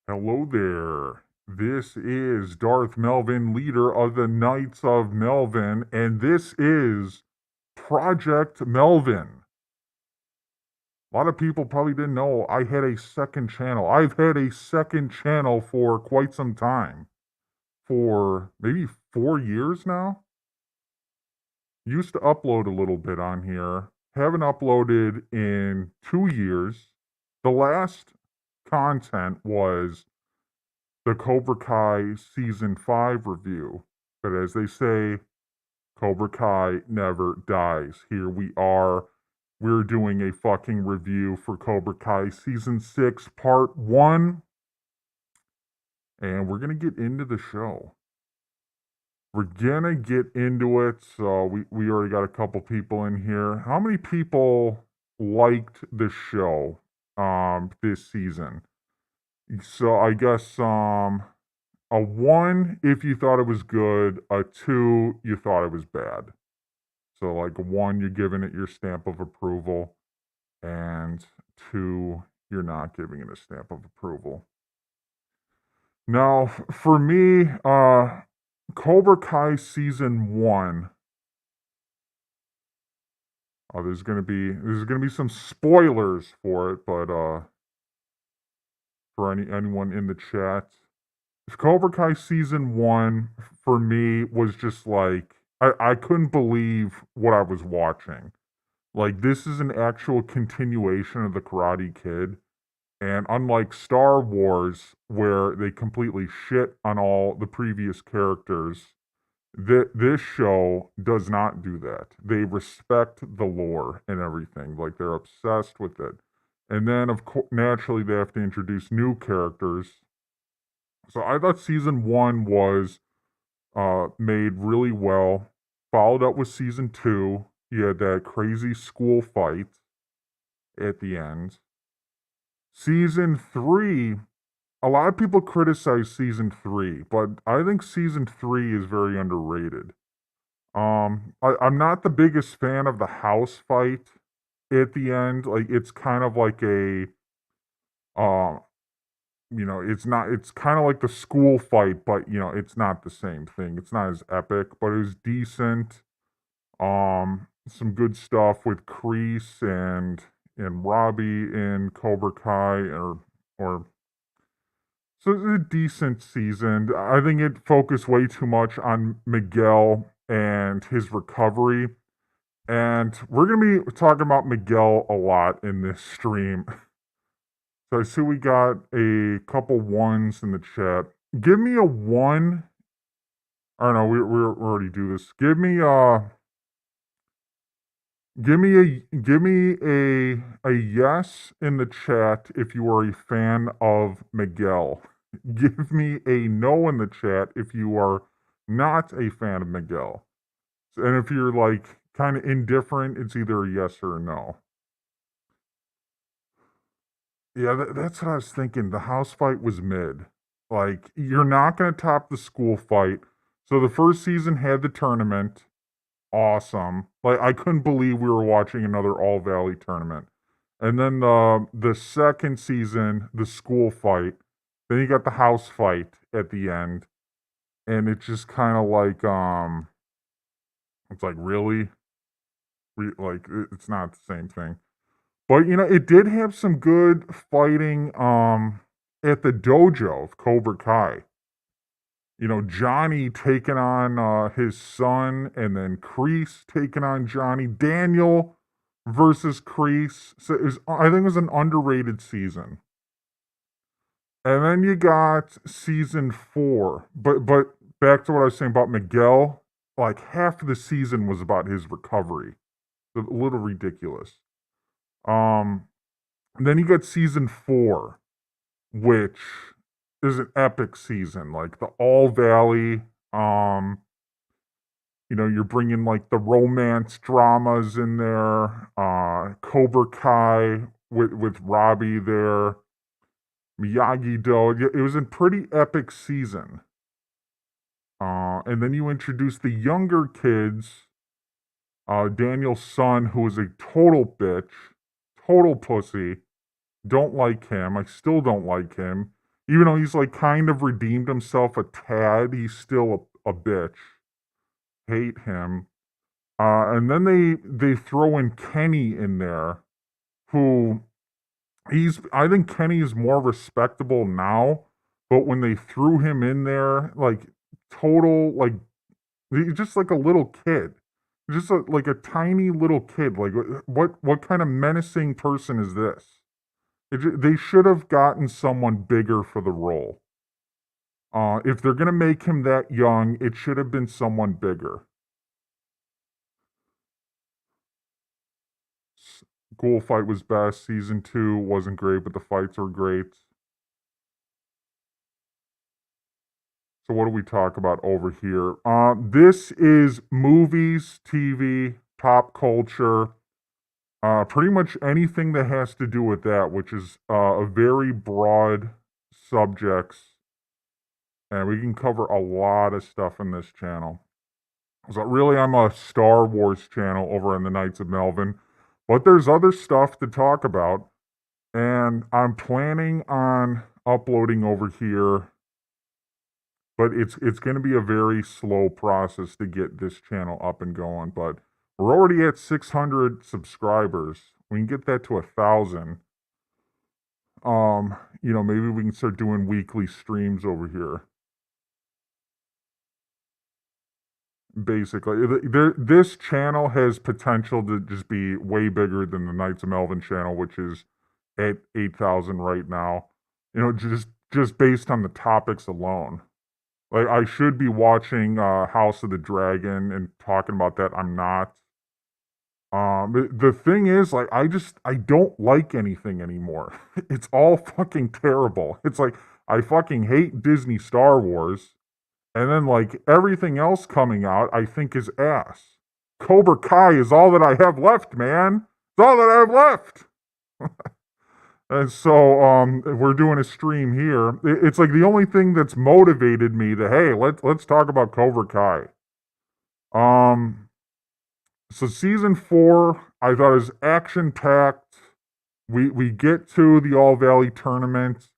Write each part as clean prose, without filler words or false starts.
Hello there. This is Darth Melvin, leader of the Knights of Melvin, and this is Project Melvin. A lot of people probably didn't know I had a second channel. I've had a second channel for quite some time, for maybe 4 years now. Used to upload a little bit on here. Haven't uploaded in 2 years. The last content was the Cobra Kai Season 5 review. But as they say, Cobra Kai never dies. Here we are. We're doing a fucking review for Cobra Kai Season 6, Part 1. And we're going to get into the show. We're going to get into it. So we already got a couple people in here. How many people liked the show this season? So I guess a one if you thought it was good, a two you thought it was bad. So like a one, you're giving it your stamp of approval, and two, you're not giving it a stamp of approval. Now, for me, Cobra Kai season one. There's gonna be some spoilers for it, but for anyone in the chat, Cobra Kai season one for me was just like I couldn't believe what I was watching. Like this is an actual continuation of the Karate Kid, and unlike Star Wars, where they completely shit on all the previous characters, this show does not do that. They respect the lore and everything. Like they're obsessed with it, and then of course naturally they have to introduce new characters. So I thought season one was made really well. Followed up with season two. You had that crazy school fight at the end. Season three, a lot of people criticize season three, but I think season three is very underrated. I'm not the biggest fan of the house fight at the end. Like it's kind of like a uh it's not it's kind of like the school fight, but it's not the same thing. It's not as epic, but it was decent. Some good stuff with Kreese and Robbie in Cobra Kai, or so it's a decent season. I think it focused way too much on Miguel and his recovery. And we're gonna be talking about Miguel a lot in this stream. So I see we got a couple ones in the chat. Give me a one. I don't know. We already do this. Give me a yes in the chat if you are a fan of Miguel. Give me a no in the chat if you are not a fan of Miguel. And if you're like kind of indifferent, it's either a yes or a no. Yeah, that's what I was thinking. The house fight was mid. Like, you're not going to top the school fight. So the first season had the tournament. Awesome. Like, I couldn't believe we were watching another All Valley tournament. And then the second season, the school fight. Then you got the house fight at the end. And it's just kind of like, it's like, really? Like, it's not the same thing. But it did have some good fighting at the dojo of Cobra Kai. Johnny taking on his son, and then Kreese taking on Johnny. Daniel versus Kreese. So I think it was an underrated season. And then you got season four. But back to what I was saying about Miguel, like half of the season was about his recovery. A little ridiculous. Um, and then you got season four, which is an epic season, like the All Valley. You're bringing like the romance dramas in there. Cobra Kai with Robbie there, Miyagi Do. It was a pretty epic season. And then you introduce the younger kids. Daniel's son, who is a total bitch, total pussy. Don't like him. I still don't like him. Even though he's like kind of redeemed himself a tad, he's still a bitch. Hate him. And then they throw in Kenny in there, who I think Kenny is more respectable now, but when they threw him in there, like total like he's just like a little kid. Just like a tiny little kid. Like what kind of menacing person is this? They should have gotten someone bigger for the role. If they're gonna make him that young, it should have been someone bigger. Ghoul fight was best. Season 2 wasn't great, but the fights were great. So what do we talk about over here? This is movies, TV, pop culture, pretty much anything that has to do with that, which is a very broad subjects, and we can cover a lot of stuff in this channel. So really, I'm a Star Wars channel over on the Knights of Melvin, but there's other stuff to talk about, and I'm planning on uploading over here, but it's going to be a very slow process to get this channel up and going. But we're already at 600 subscribers. We can get that to 1,000. Maybe we can start doing weekly streams over here. Basically, this channel has potential to just be way bigger than the Knights of Melvin channel, which is at 8,000 right now. Just based on the topics alone. Like I should be watching House of the Dragon and talking about that. I'm not. The thing is, like, I don't like anything anymore. It's all fucking terrible. It's like I fucking hate Disney Star Wars, and then like everything else coming out, I think is ass. Cobra Kai is all that I have left, man. It's all that I have left. And so we're doing a stream here. It's like the only thing that's motivated me to hey, let's talk about Cobra Kai. Um, so season 4, I thought was action packed. We get to the All Valley tournament.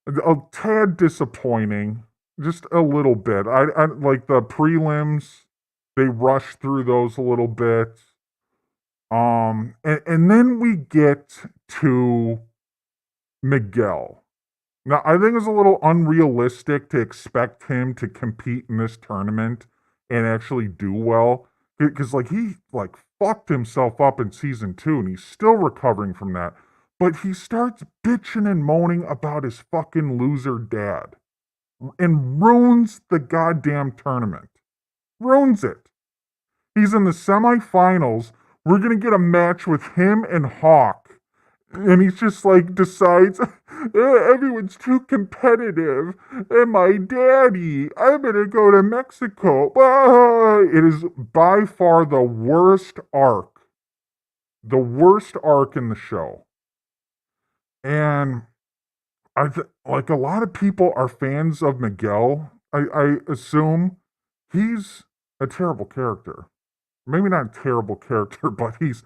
A tad disappointing, just a little bit. I like the prelims. They rushed through those a little bit. And then we get to Miguel. Now, I think it's a little unrealistic to expect him to compete in this tournament and actually do well. Because, like, he, like, fucked himself up in season 2, and he's still recovering from that. But he starts bitching and moaning about his fucking loser dad and ruins the goddamn tournament. Ruins it. He's in the semifinals. We're going to get a match with him and Hawk. And he's just like decides everyone's too competitive. And my daddy, I'm gonna go to Mexico. It is by far the worst arc in the show. And like a lot of people are fans of Miguel. I assume he's a terrible character. Maybe not a terrible character, but he's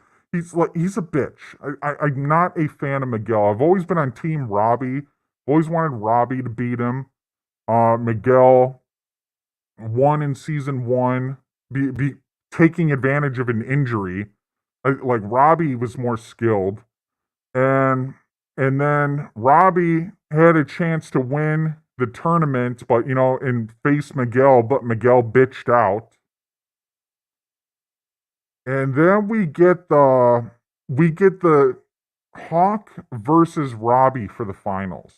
a bitch. I'm not a fan of Miguel. I've always been on Team Robbie. Always wanted Robbie to beat him. Miguel won in season 1, be taking advantage of an injury. Like Robbie was more skilled, and then Robbie had a chance to win the tournament, but and face Miguel, but Miguel bitched out. And then we get the Hawk versus Robbie for the finals.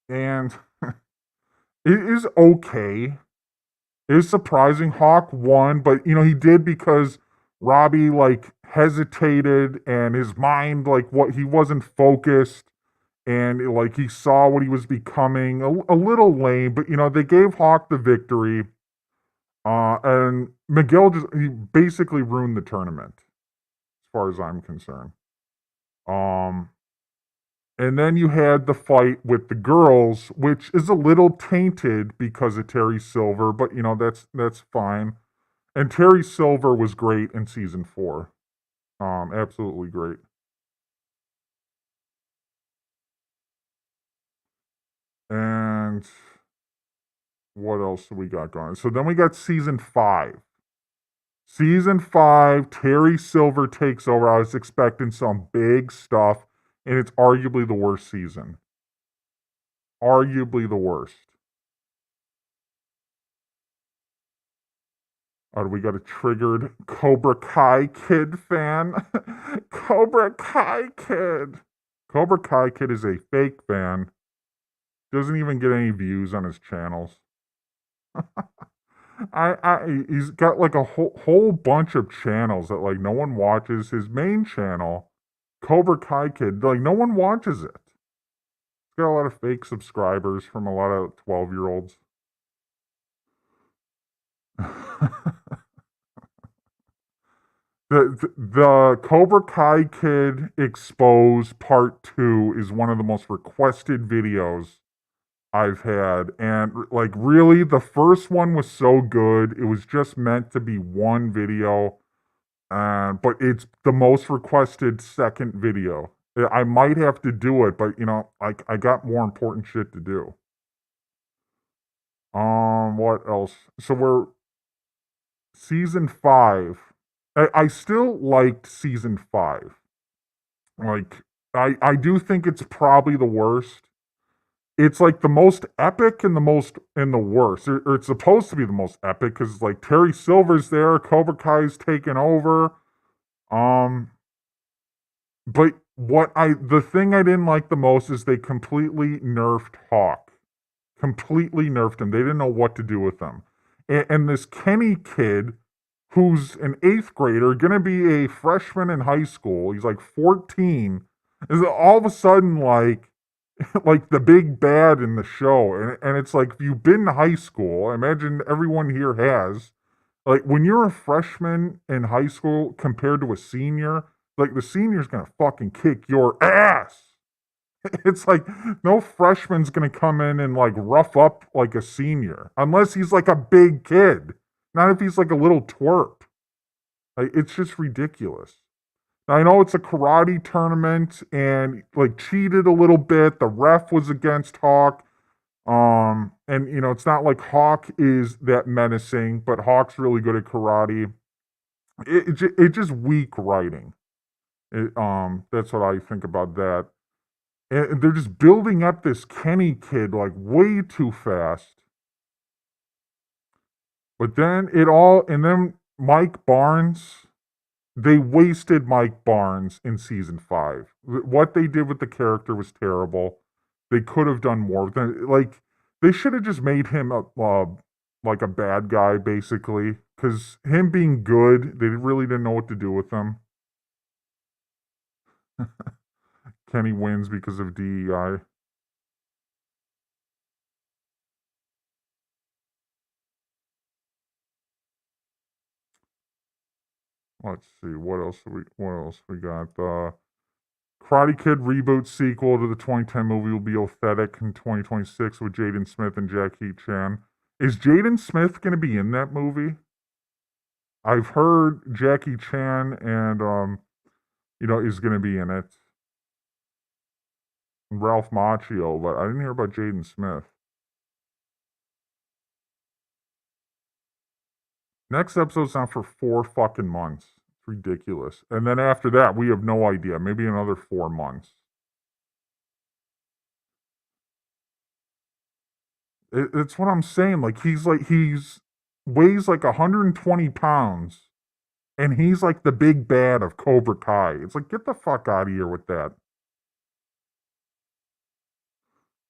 And it is okay. It is surprising Hawk won, but he did because Robbie like hesitated and his mind like what he wasn't focused and like he saw what he was becoming a little lame, but they gave Hawk the victory. And Miguel he basically ruined the tournament, as far as I'm concerned. Um, and then you had the fight with the girls, which is a little tainted because of Terry Silver, but that's fine. And Terry Silver was great in season 4. Absolutely great. And what else do we got going? So then we got season 5. Season 5, Terry Silver takes over. I was expecting some big stuff, and it's arguably the worst season. Arguably the worst. Oh, we got a triggered Cobra Kai Kid fan. Cobra Kai Kid. Cobra Kai Kid is a fake fan. Doesn't even get any views on his channels. He's got like a whole bunch of channels that like no one watches. His main channel, Cobra Kai Kid, like no one watches it. He's got a lot of fake subscribers from a lot of 12-year-olds. The Cobra Kai Kid Exposed Part 2 is one of the most requested videos I've had. And like really, the first one was so good. It was just meant to be one video. But it's the most requested second video. I might have to do it, but I got more important shit to do. What else? So we're season 5. I still liked season 5. Like I do think it's probably the worst. It's like the most epic and the worst. Or it's supposed to be the most epic because like Terry Silver's there, Cobra Kai's taken over. Um, but the thing I didn't like the most is they completely nerfed Hawk. Completely nerfed him. They didn't know what to do with him. And this Kenny kid, who's an 8th grader, gonna be a freshman in high school. He's like 14. Is all of a sudden like like the big bad in the show. And it's like if you've been to high school, I imagine everyone here has. Like when you're a freshman in high school compared to a senior, like the senior's gonna fucking kick your ass. It's like no freshman's gonna come in and like rough up like a senior unless he's like a big kid. Not if he's like a little twerp. Like it's just ridiculous. Now, I know it's a karate tournament and like cheated a little bit. The ref was against Hawk. And it's not like Hawk is that menacing, but Hawk's really good at karate. It just weak writing. That's what I think about that. And they're just building up this Kenny kid like way too fast. But then Mike Barnes, they wasted Mike Barnes in season 5. What they did with the character was terrible. They could have done more. Like they should have just made him like a bad guy basically, because him being good, they really didn't know what to do with him. Kenny wins because of DEI. Let's see what else we got. The Karate Kid reboot sequel to the 2010 movie will be authentic in 2026 with Jaden Smith and Jackie Chan. Is Jaden Smith going to be in that movie? I've heard Jackie Chan and is going to be in it. Ralph Macchio, but I didn't hear about Jaden Smith. Next episode's not for 4 fucking months. It's ridiculous. And then after that, we have no idea. Maybe another 4 months. It's what I'm saying. Like he's weighs like 120 pounds, and he's like the big bad of Cobra Kai. It's like get the fuck out of here with that.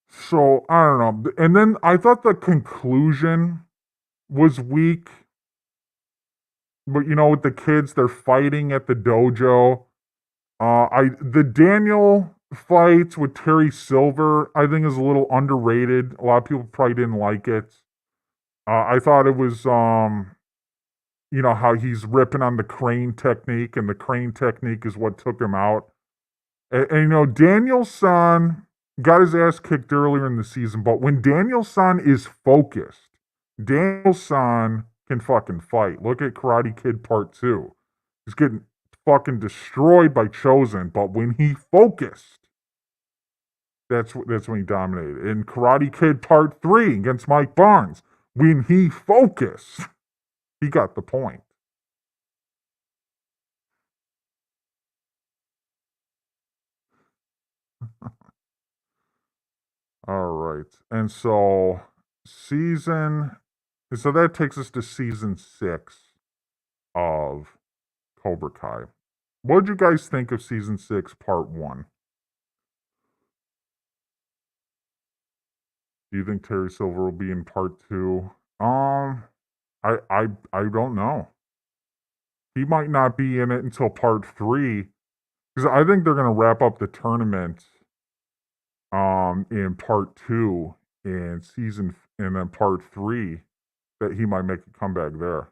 So I don't know. And then I thought the conclusion was weak. But with the kids, they're fighting at the dojo. The Daniel fights with Terry Silver, I think, is a little underrated. A lot of people probably didn't like it. I thought it was how he's ripping on the crane technique, and the crane technique is what took him out. And Daniel's son got his ass kicked earlier in the season, but when Daniel's son is focused, Daniel's son can fucking fight. Look at Karate Kid Part 2. He's getting fucking destroyed by Chosen, but when he focused, That's when he dominated. In Karate Kid Part 3 against Mike Barnes, when he focused, he got the point. All right. And so that takes us to season 6 of Cobra Kai. What did you guys think of season 6, part 1? Do you think Terry Silver will be in part 2? I don't know. He might not be in it until part 3 because I think they're going to wrap up the tournament in part 2 and then part 3 that he might make a comeback there.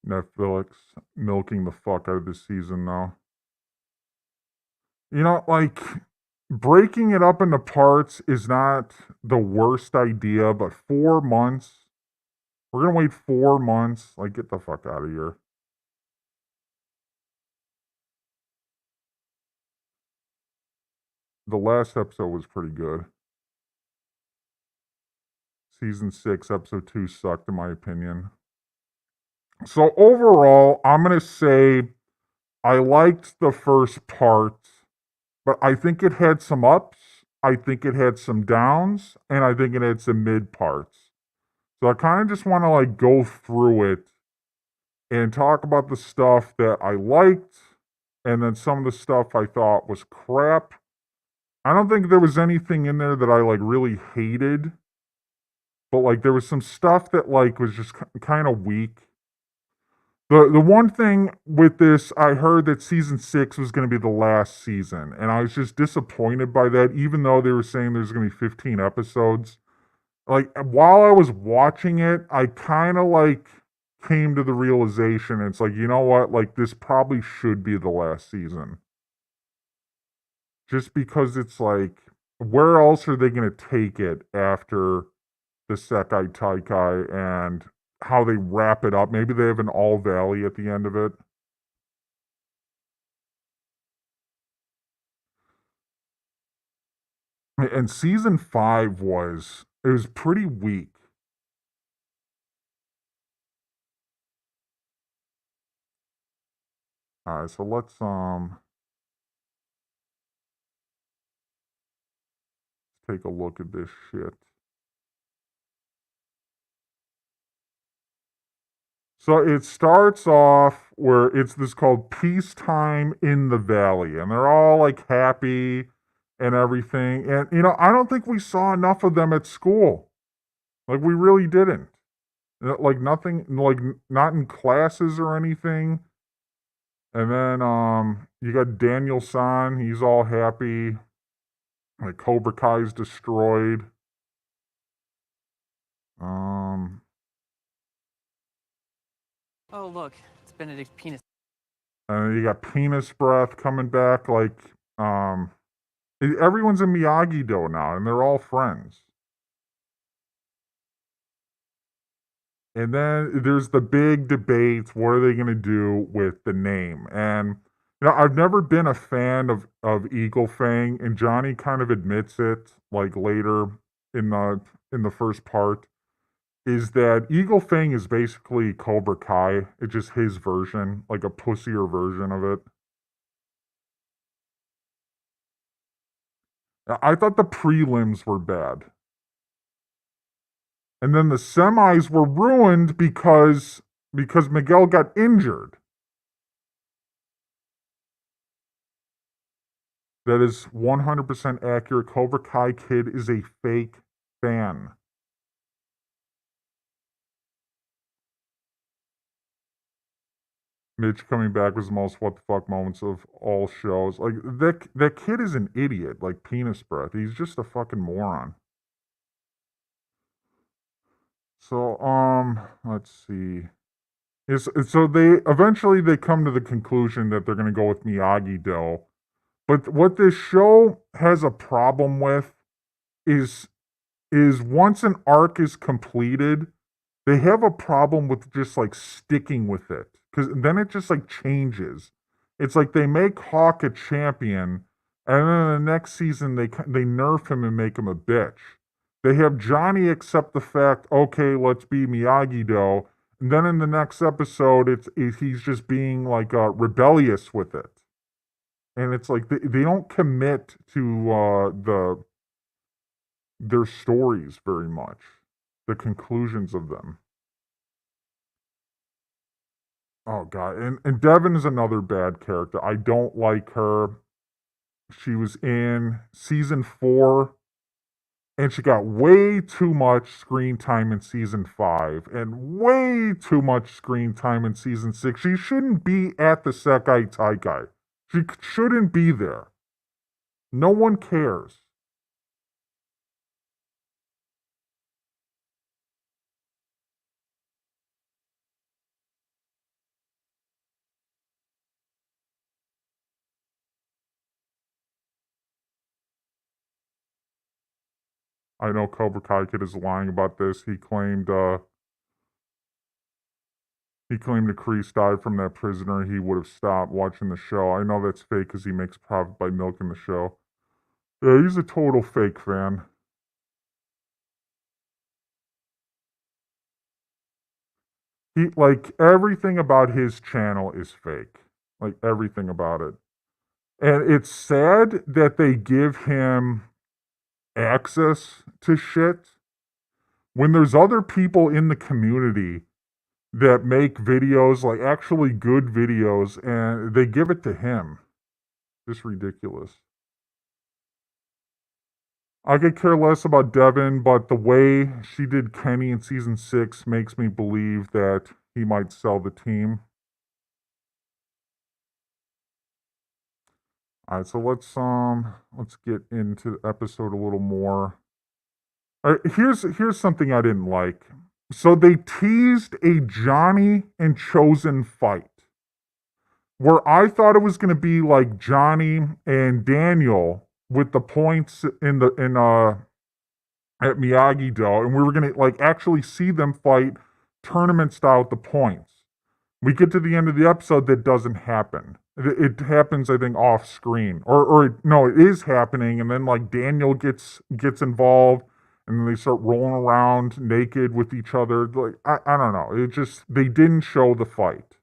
Netflix milking the fuck out of this season now. Like breaking it up into parts is not the worst idea, but 4 months. We're gonna wait 4 months. Like, get the fuck out of here. The last episode was pretty good. Season 6, episode 2 sucked, in my opinion. So overall, I'm gonna say I liked the first part, but I think it had some ups, I think it had some downs, and I think it had some mid parts. So I kind of just want to like go through it and talk about the stuff that I liked and then some of the stuff I thought was crap. I don't think there was anything in there that I like really hated, but like there was some stuff that like was just kind of weak. The one thing with this, I heard that season 6 was going to be the last season, and I was just disappointed by that, even though they were saying there's going to be 15 episodes. Like, while I was watching it, I kind of like came to the realization it's like, you know what? Like, this probably should be the last season. Just because it's like, where else are they going to take it after the Sekai Taikai and how they wrap it up? Maybe they have an All Valley at the end of it. And season 5 it was pretty weak. All right, so let's take a look at this shit. So it starts off where it's this called Peacetime in the Valley, and they're all like happy and everything. And I don't think we saw enough of them at school. Like, we really didn't. Like, nothing, like not in classes or anything. And then you got Daniel San, he's all happy. Like, Cobra Kai's destroyed. Um Oh, look, it's Benedict's penis. and you got Penis Breath coming back. Like, everyone's in Miyagi-Do now, and they're all friends. And then there's the big debate: what are they going to do with the name? And I've never been a fan of Eagle Fang, and Johnny kind of admits it, like later in the first part, is that Eagle Fang is basically Cobra Kai. It's just his version, like a pussier version of it. I thought the prelims were bad. And then the semis were ruined because Miguel got injured. That is 100% accurate. Cobra Kai Kid is a fake fan. Mitch coming back was the most what the fuck moments of all shows. Like, that kid is an idiot, like Penis Breath. He's just a fucking moron. So let's see. So they come to the conclusion that they're going to go with Miyagi-Do. But what this show has a problem with is once an arc is completed, They have a problem with just like sticking with it because then it just like changes. It's like they make Hawk a champion, and then the next season they nerf him and make him a bitch. They have Johnny accept the fact, okay, let's be Miyagi Do, and then in the next episode, he's just being like rebellious with it, and it's like they don't commit to their stories very much, the conclusions of them. Oh god, and Devin is another bad character. I don't like her. She was in season 4 and she got way too much screen time in season 5 and way too much screen time in season 6. She shouldn't be at the Sekai Taikai. She shouldn't be there. No one cares. I know Cobra Kai Kid is lying about this. He claimed if Kreese died from that prisoner, he would have stopped watching the show. I know that's fake because he makes profit by milking the show. Yeah, he's a total fake fan. He like everything about his channel is fake. Like everything about it. And it's sad that they give him access to shit when there's other people in the community that make videos, like actually good videos, and they give it to him. Just ridiculous. I could care less about Devin, but the way she did Kenny in season 6 makes me believe that he might sell the team. All right, so let's get into the episode a little more. All right, here's something I didn't like. So they teased a Johnny and Chosen fight, where I thought it was going to be like Johnny and Daniel with the points in at Miyagi Do, and we were gonna like actually see them fight tournament style with the points. We get to the end of the episode, that doesn't happen. It happens, I think, off screen, or no, it is happening, and then like Daniel gets involved, and then they start rolling around naked with each other. Like I don't know, it just they didn't show the fight.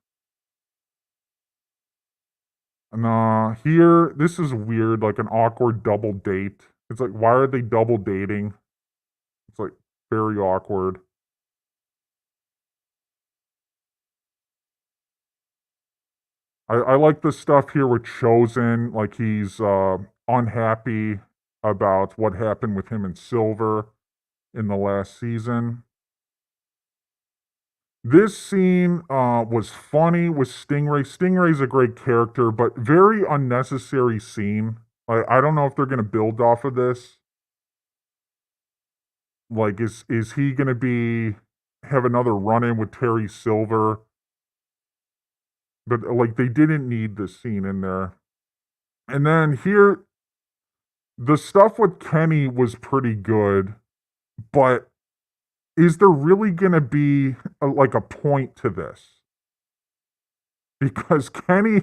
And here, this is weird, like an awkward double date. It's like, why are they double dating? It's like very awkward. I like the stuff here with Chosen, like he's unhappy about what happened with him and Silver in the last season. This scene was funny with Stingray. Stingray's a great character, but very unnecessary scene. I don't know if they're going to build off of this. Like, is he going to have another run in with Terry Silver? But like, they didn't need this scene in there. And then here, the stuff with Kenny was pretty good, but is there really going to be like a point to this? Because Kenny,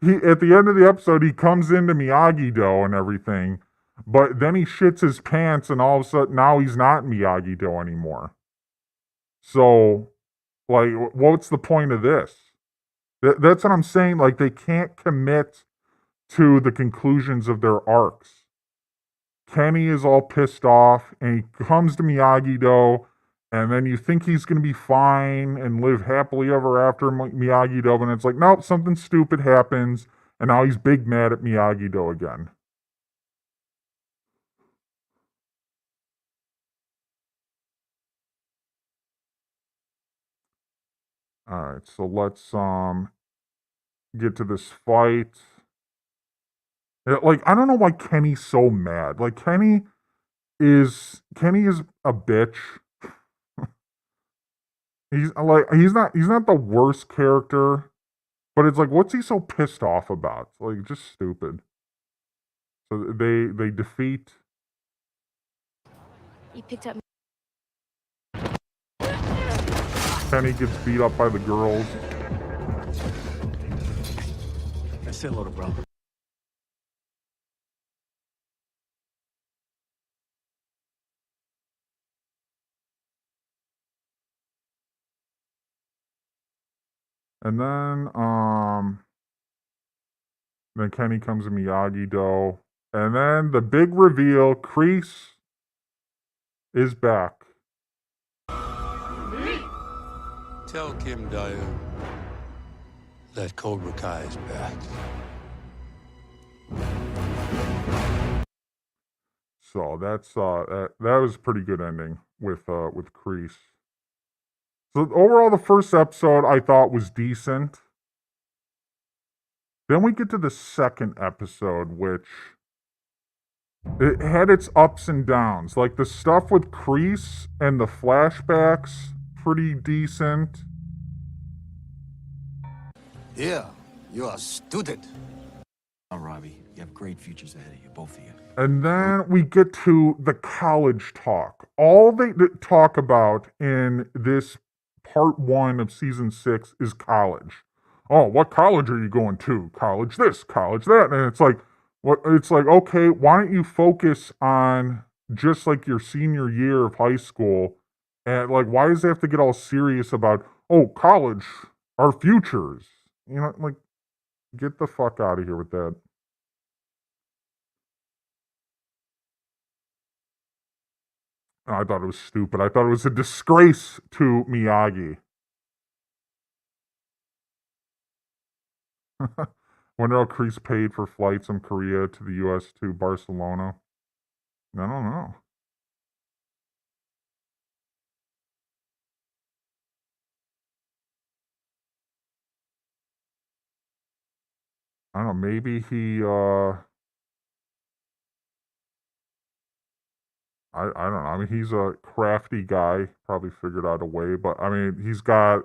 he at the end of the episode, he comes into Miyagi Do and everything, but then he shits his pants, and all of a sudden now he's not Miyagi Do anymore. So, like, what's the point of this? That's what I'm saying. Like, they can't commit to the conclusions of their arcs. Kenny is all pissed off, and he comes to Miyagi Do, and then you think he's going to be fine and live happily ever after Miyagi Do, and it's like, nope, something stupid happens, and now he's big mad at Miyagi Do again. All right, so let's get to this fight. Like, I don't know why Kenny's so mad. Like, Kenny is a bitch. He's not the worst character, but it's like, what's he so pissed off about? Like, just stupid. So they defeat. You picked up. Kenny gets beat up by the girls. Say hello to bro. And then Kenny comes to Miyagi-Do. And then the big reveal, Kreese is back. Tell Kim Dyer that Cobra Kai is back. So that's that was a pretty good ending with Kreese. So overall, the first episode I thought was decent. Then we get to the second episode, which it had its ups and downs. Like the stuff with Kreese and the flashbacks, pretty decent. Yeah, you are a student. Oh, Robbie, you have great futures ahead of you, both of you. And then we get to the college talk. All they talk about in this part 1 of season 6 is college. Oh, what college are you going to? College this, college that. And it's like, what? It's like, okay, why don't you focus on just like your senior year of high school? And like, why does it have to get all serious about, oh, college, our futures? You know, like, get the fuck out of here with that. I thought it was stupid. I thought it was a disgrace to Miyagi. Wonder how Kreese paid for flights from Korea to the U.S. to Barcelona. I don't know. I don't know. Maybe he. I don't know. I mean, he's a crafty guy. Probably figured out a way, but I mean, he's got.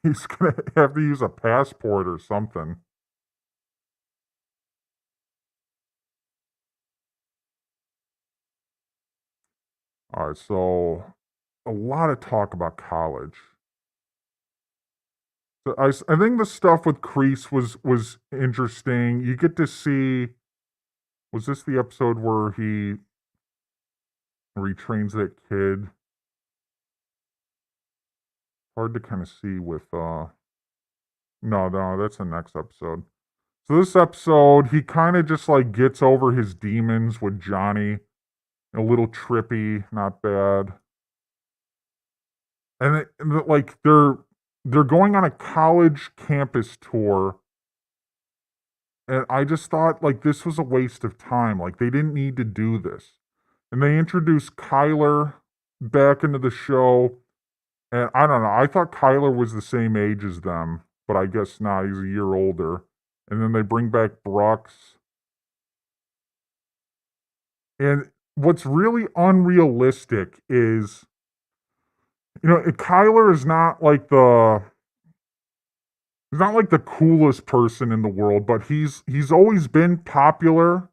He's gonna have to use a passport or something. All right, so a lot of talk about college. So I think the stuff with Kreese was interesting. You get to see. Was this the episode where he retrains that kid? Hard to kind of see with no, that's the next episode. So this episode, he kind of just like gets over his demons with Johnny. A little trippy, not bad. And like they're going on a college campus tour. And I just thought like this was a waste of time. Like they didn't need to do this. And they introduced Kyler back into the show. And I don't know. I thought Kyler was the same age as them, but I guess not. He's a year older. And then they bring back Brooks. And what's really unrealistic is, Kyler is not like he's not like the coolest person in the world, but he's always been popular.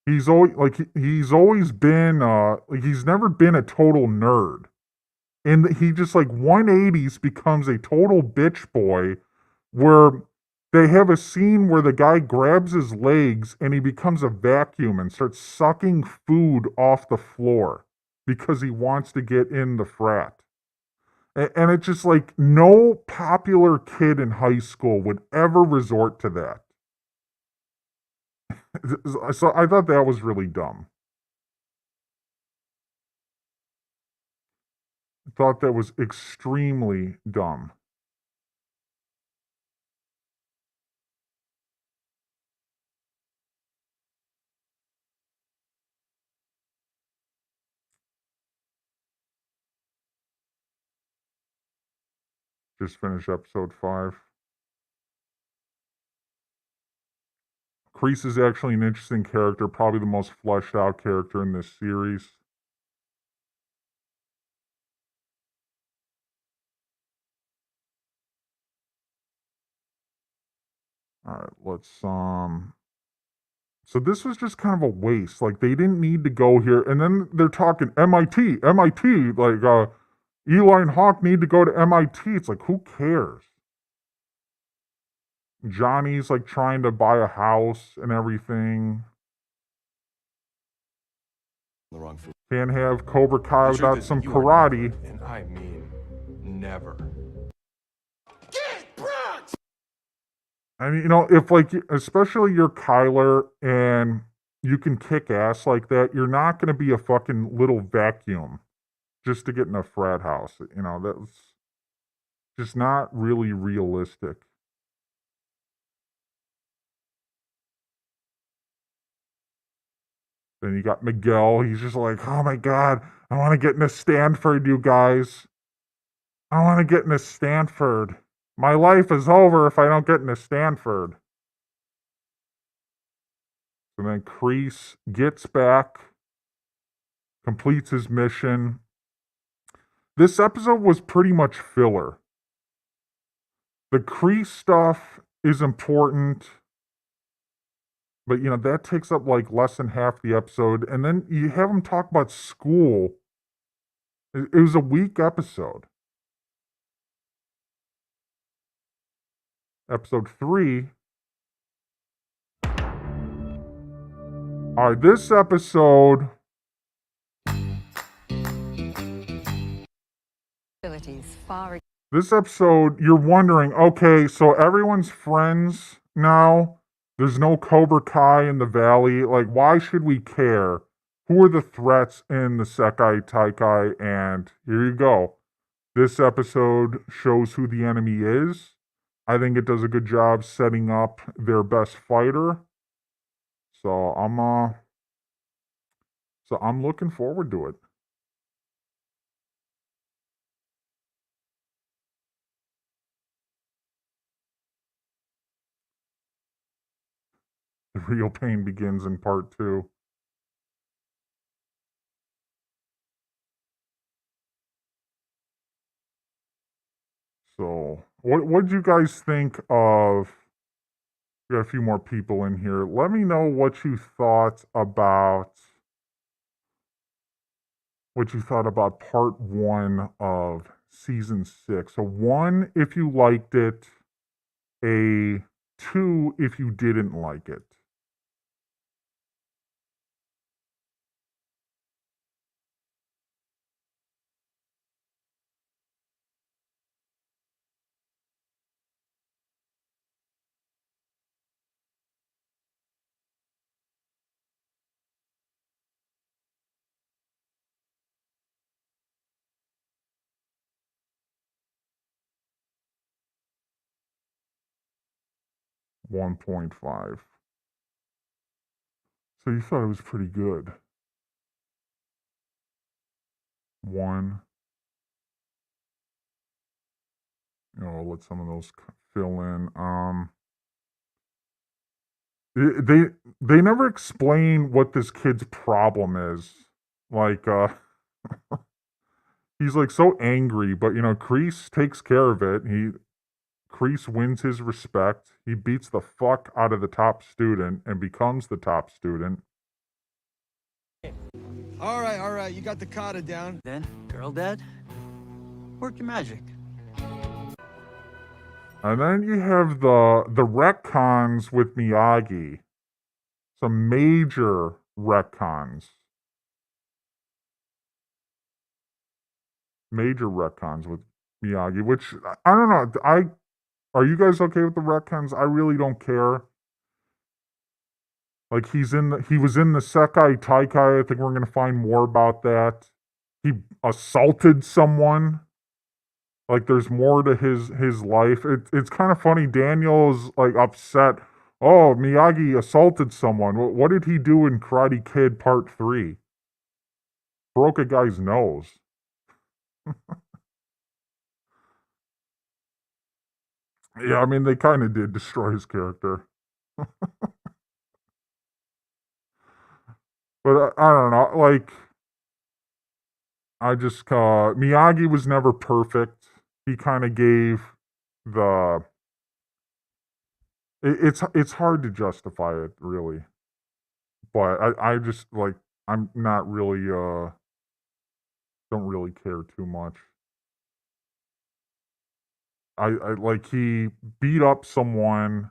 He's always been like he's never been a total nerd. And he just like 180s becomes a total bitch boy where they have a scene where the guy grabs his legs and he becomes a vacuum and starts sucking food off the floor because he wants to get in the frat. And it's just like no popular kid in high school would ever resort to that. So I thought that was really dumb. I thought that was extremely dumb. Just finished episode 5. Kreese is actually an interesting character, probably the most fleshed out character in this series. All right, let's so this was just kind of a waste. Like they didn't need to go here. And then they're talking MIT, like Eli and Hawk need to go to MIT. It's like, who cares? Johnny's like trying to buy a house and everything. The wrong food. Can't have Cobra Kai The truth without is some that you are karate. never, and I mean never. I mean, you know, if like, especially you're Kyler and you can kick ass like that, you're not going to be a fucking little vacuum just to get in a frat house. You know, that's just not really realistic. Then you got Miguel. He's just like, oh my God, I want to get into Stanford, you guys. I want to get into Stanford. My life is over if I don't get into Stanford. And then Kreese gets back, completes his mission. This episode was pretty much filler. The Kreese stuff is important, but you know, that takes up like less than half the episode. And then you have him talk about school. It was a weak episode. Episode 3. All right, this episode. This episode, you're wondering, okay, so everyone's friends now. There's no Cobra Kai in the valley. Like, why should we care? Who are the threats in the Sekai Taikai? And here you go. This episode shows who the enemy is. I think it does a good job setting up their best fighter. So I'm looking forward to it. The real pain begins in part 2. So, what'd you guys think of? We got a few more people in here. Let me know what you thought about part 1 of season 6. So 1 if you liked it, a 2 if you didn't like it. $1.5. So you thought it was pretty good. 1. You know, I'll let some of those fill in. They never explain what this kid's problem is. Like, he's like so angry, but you know, Kreese takes care of it. Kreese wins his respect. He beats the fuck out of the top student and becomes the top student. All right, you got the kata down. Then, girl dad, work your magic. And then you have the retcons with Miyagi. Some major retcons. Major retcons with Miyagi, which I don't know. Are you guys okay with the retcons? I really don't care. Like he was in the Sekai Taikai. I think we're gonna find more about that. He assaulted someone. Like there's more to his life. It's kind of funny. Daniel's like upset. Oh, Miyagi assaulted someone. What did he do in Karate Kid Part 3? Broke a guy's nose. Yeah, I mean they kind of did destroy his character. But I don't know. Like I just Miyagi was never perfect. He kind of gave the it's hard to justify it really, but I just like I'm not really don't really care too much. I like he beat up someone.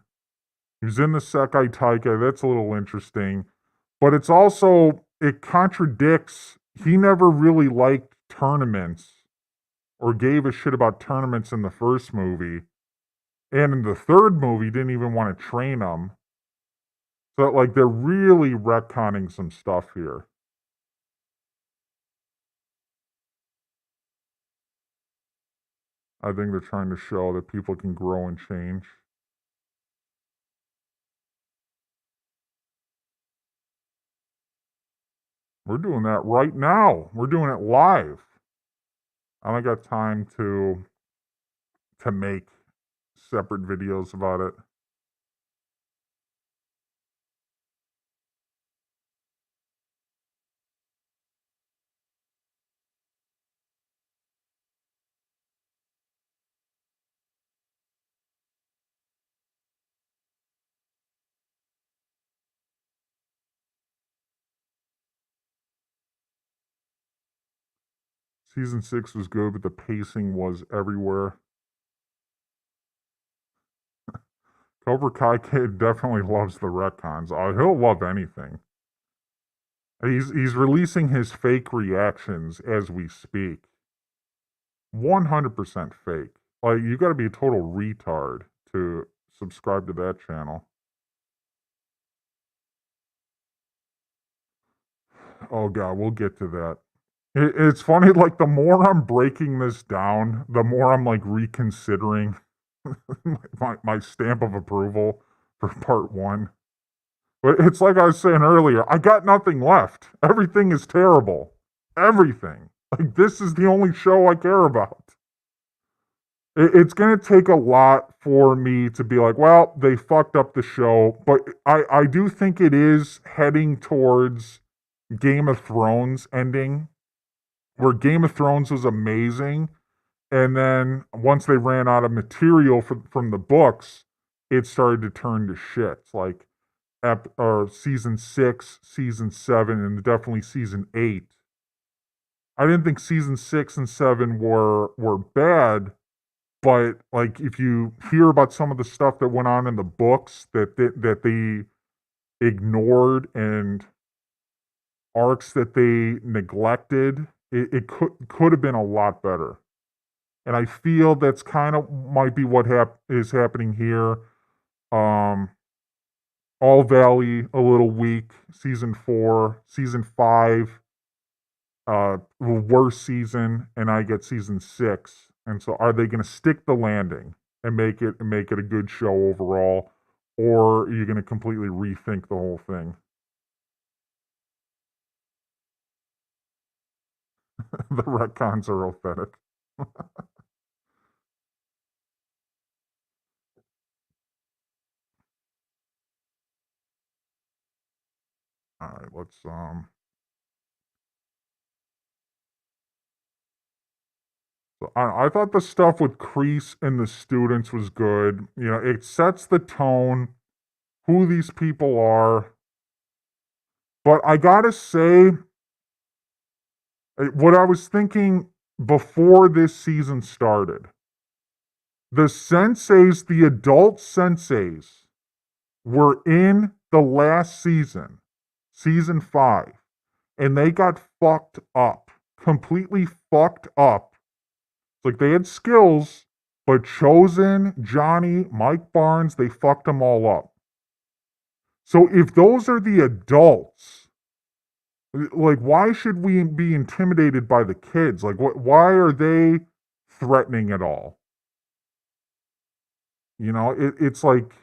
He was in the Sekai Taika. That's a little interesting. But it's also, it contradicts, he never really liked tournaments or gave a shit about tournaments in the first movie. And in the third movie, didn't even want to train them. So, like, they're really retconning some stuff here. I think they're trying to show that people can grow and change. We're doing that right now. We're doing it live. I don't got time to make separate videos about it. Season 6 was good, but the pacing was everywhere. Cobra Kai kid definitely loves the retcons. He'll love anything. He's releasing his fake reactions as we speak. 100% fake. Like, you got to be a total retard to subscribe to that channel. Oh god, we'll get to that. It's funny, like, the more I'm breaking this down, the more I'm, like, reconsidering my stamp of approval for part 1. But it's like I was saying earlier, I got nothing left. Everything is terrible. Everything. Like, this is the only show I care about. It's going to take a lot for me to be like, well, they fucked up the show. But I do think it is heading towards Game of Thrones ending, where Game of Thrones was amazing. And then once they ran out of material from the books, it started to turn to shit. Like, season 6, season 7, and definitely season 8. I didn't think season 6 and 7 were bad, but like, if you hear about some of the stuff that went on in the books that they ignored, and arcs that they neglected, it could have been a lot better. And I feel that's kind of might be what is happening here. Um, All Valley a little weak. Season 4, season 5, worst season, and I get season 6. And so, are they going to stick the landing and make it a good show overall, or are you going to completely rethink the whole thing? The retcons are authentic. All right, let's So I thought the stuff with Kreese and the students was good. You know, it sets the tone, who these people are. But I gotta say, what I was thinking before this season started, the senseis, the adult senseis, were in the last season, season 5, and they got fucked up, completely fucked up. It's like they had skills, but Chosen, Johnny, Mike Barnes, they fucked them all up. So if those are the adults, like, why should we be intimidated by the kids? Like, why are they threatening at all? You know, it's like,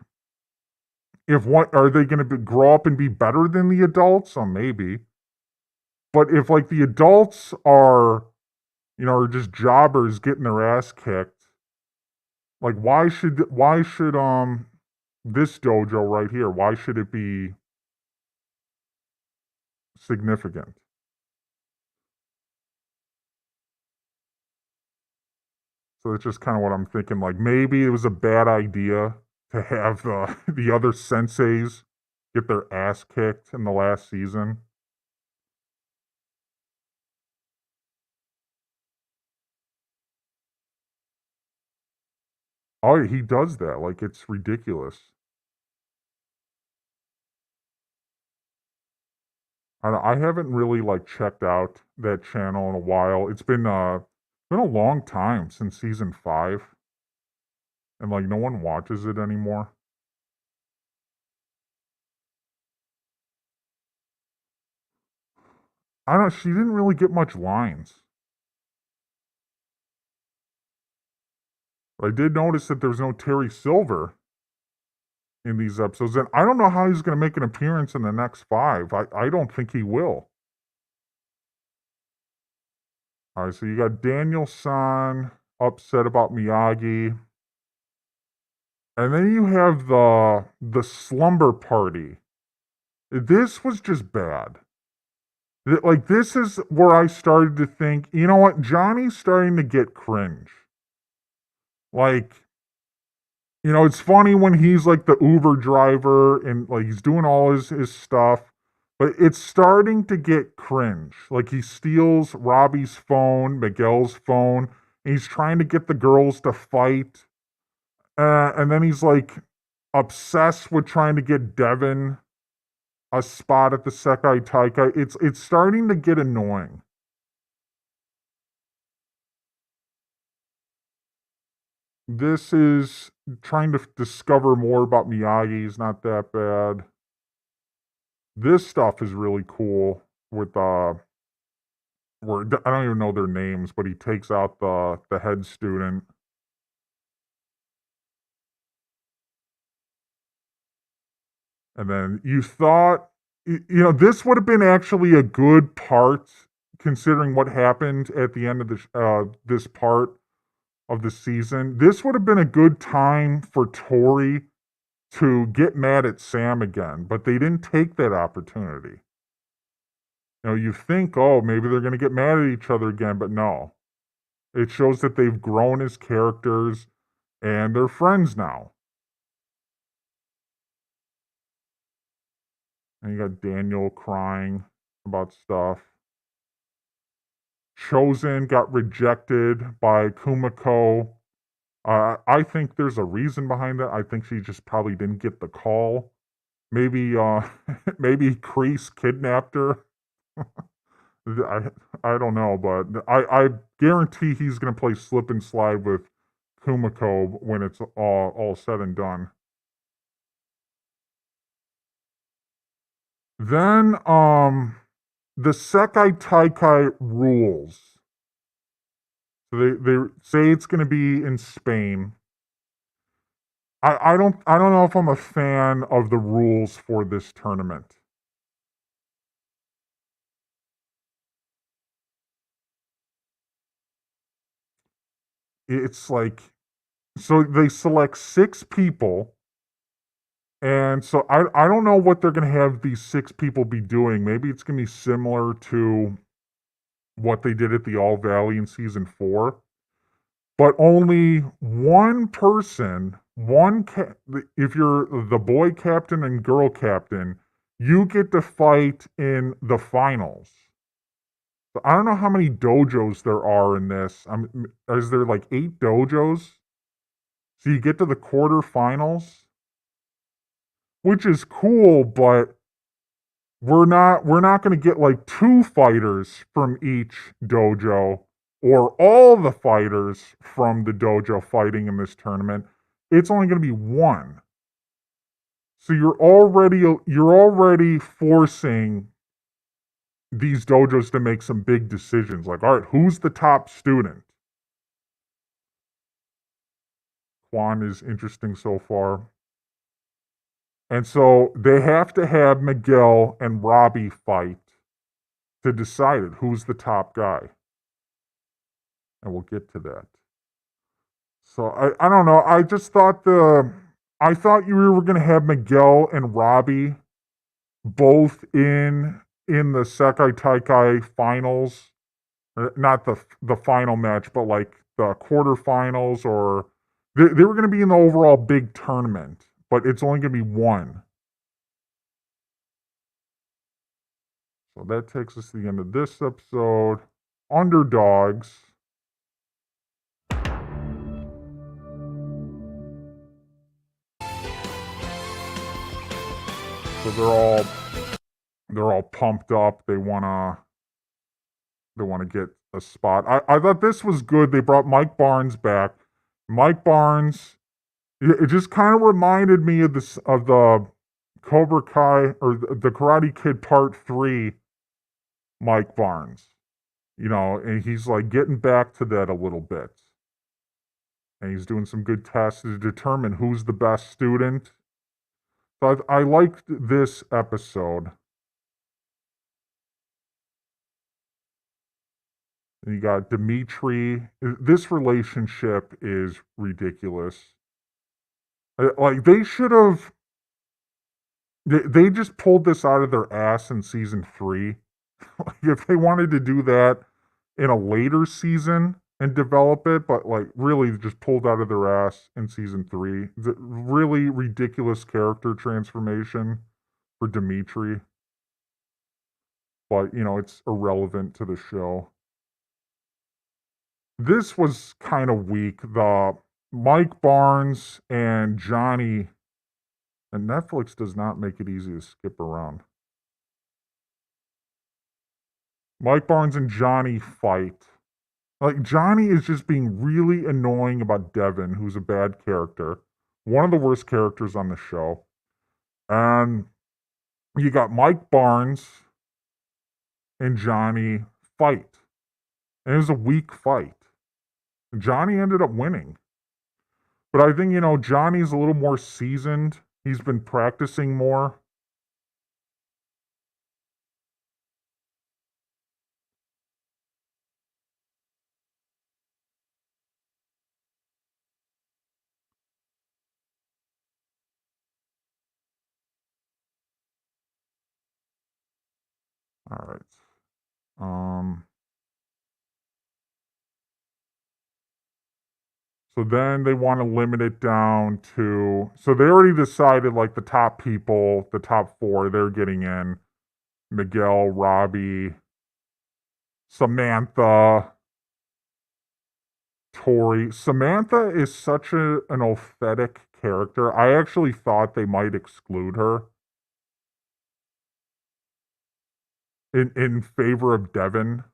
if what are they going to grow up and be better than the adults? Maybe. But if, like, the adults are, are just jobbers getting their ass kicked, like, why should this dojo right here, why should it be significant? So it's just kind of what I'm thinking. Like, maybe it was a bad idea to have the other senseis get their ass kicked in the last season. Oh, he does that. Like, it's ridiculous. I haven't really like checked out that channel in a while. It's been a long time since season 5, and like no one watches it anymore. I don't know, she didn't really get much lines. But I did notice that there's no Terry Silver in these episodes, and I don't know how he's going to make an appearance in the next 5. I don't think he will. All right, so you got Daniel-san upset about Miyagi. And then you have the slumber party. This was just bad. Like, this is where I started to think, you know what, Johnny's starting to get cringe. Like, it's funny when he's like the Uber driver and like he's doing all his stuff, but it's starting to get cringe. Like, he steals Robbie's phone, Miguel's phone, and he's trying to get the girls to fight. And then he's like obsessed with trying to get Devin a spot at the Sekai Taikai. It's starting to get annoying. This is trying to discover more about Miyagi. Is not that bad. This stuff is really cool with where I don't even know their names, but he takes out the head student. And then you thought, this would have been actually a good part considering what happened at the end of this part of the season. This would have been a good time for Tory to get mad at Sam again, but they didn't take that opportunity. You think, oh, maybe they're going to get mad at each other again, but no. It shows that they've grown as characters and they're friends now. And you got Daniel crying about stuff. Chosen got rejected by Kumiko. I think there's a reason behind that. I think she just probably didn't get the call. Maybe maybe Kreese kidnapped her. I don't know, but I guarantee he's gonna play slip and slide with Kumiko when it's all said and done. Then the Sekai Taikai rules. So they say it's gonna be in Spain. I don't know if I'm a fan of the rules for this tournament. It's like, so they select 6 people, and so I don't know what they're going to have these 6 people be doing. Maybe it's going to be similar to what they did at the All Valley in season 4, but only one person, if you're the boy captain and girl captain, you get to fight in the finals. So I don't know how many dojos there are in this. Is there like 8 dojos? So you get to the quarterfinals, which is cool, but we're not going to get like 2 fighters from each dojo or all the fighters from the dojo fighting in this tournament. It's only going to be 1. So you're already forcing these dojos to make some big decisions. Like, all right, who's the top student? Quan is interesting so far. And so they have to have Miguel and Robbie fight to decide it, who's the top guy. And we'll get to that. So I don't know. I thought you were gonna have Miguel and Robbie both in the Sekai Taikai finals. Not the final match, but like the quarterfinals, or they were gonna be in the overall big tournament, but it's only gonna be 1. So that takes us to the end of this episode. Underdogs. So they're all pumped up. They wanna get a spot. I thought this was good. They brought Mike Barnes back. Mike Barnes, it just kind of reminded me of the Cobra Kai or the Karate Kid Part 3 Mike Barnes. You know, and he's like getting back to that a little bit. And he's doing some good tests to determine who's the best student. So I liked this episode. And you got Dimitri. This relationship is ridiculous. Like, they should have. They just pulled this out of their ass in season 3. Like, if they wanted to do that in a later season and develop it, but like really just pulled out of their ass in season 3. The really ridiculous character transformation for Dimitri. But, you know, it's irrelevant to the show. This was kind of weak. The Mike Barnes and Johnny, and Netflix does not make it easy to skip around. Mike Barnes and Johnny fight. Like, Johnny is just being really annoying about Devin, who's a bad character. One of the worst characters on the show. And you got Mike Barnes and Johnny fight. And it was a weak fight. Johnny ended up winning. But I think, you know, Johnny's a little more seasoned. He's been practicing more. All right. So then they want to limit it down to. So they already decided, like, the top people, the top 4, they're getting in. Miguel, Robbie, Samantha, Tory. Samantha is such an authentic character. I actually thought they might exclude her in favor of Devin.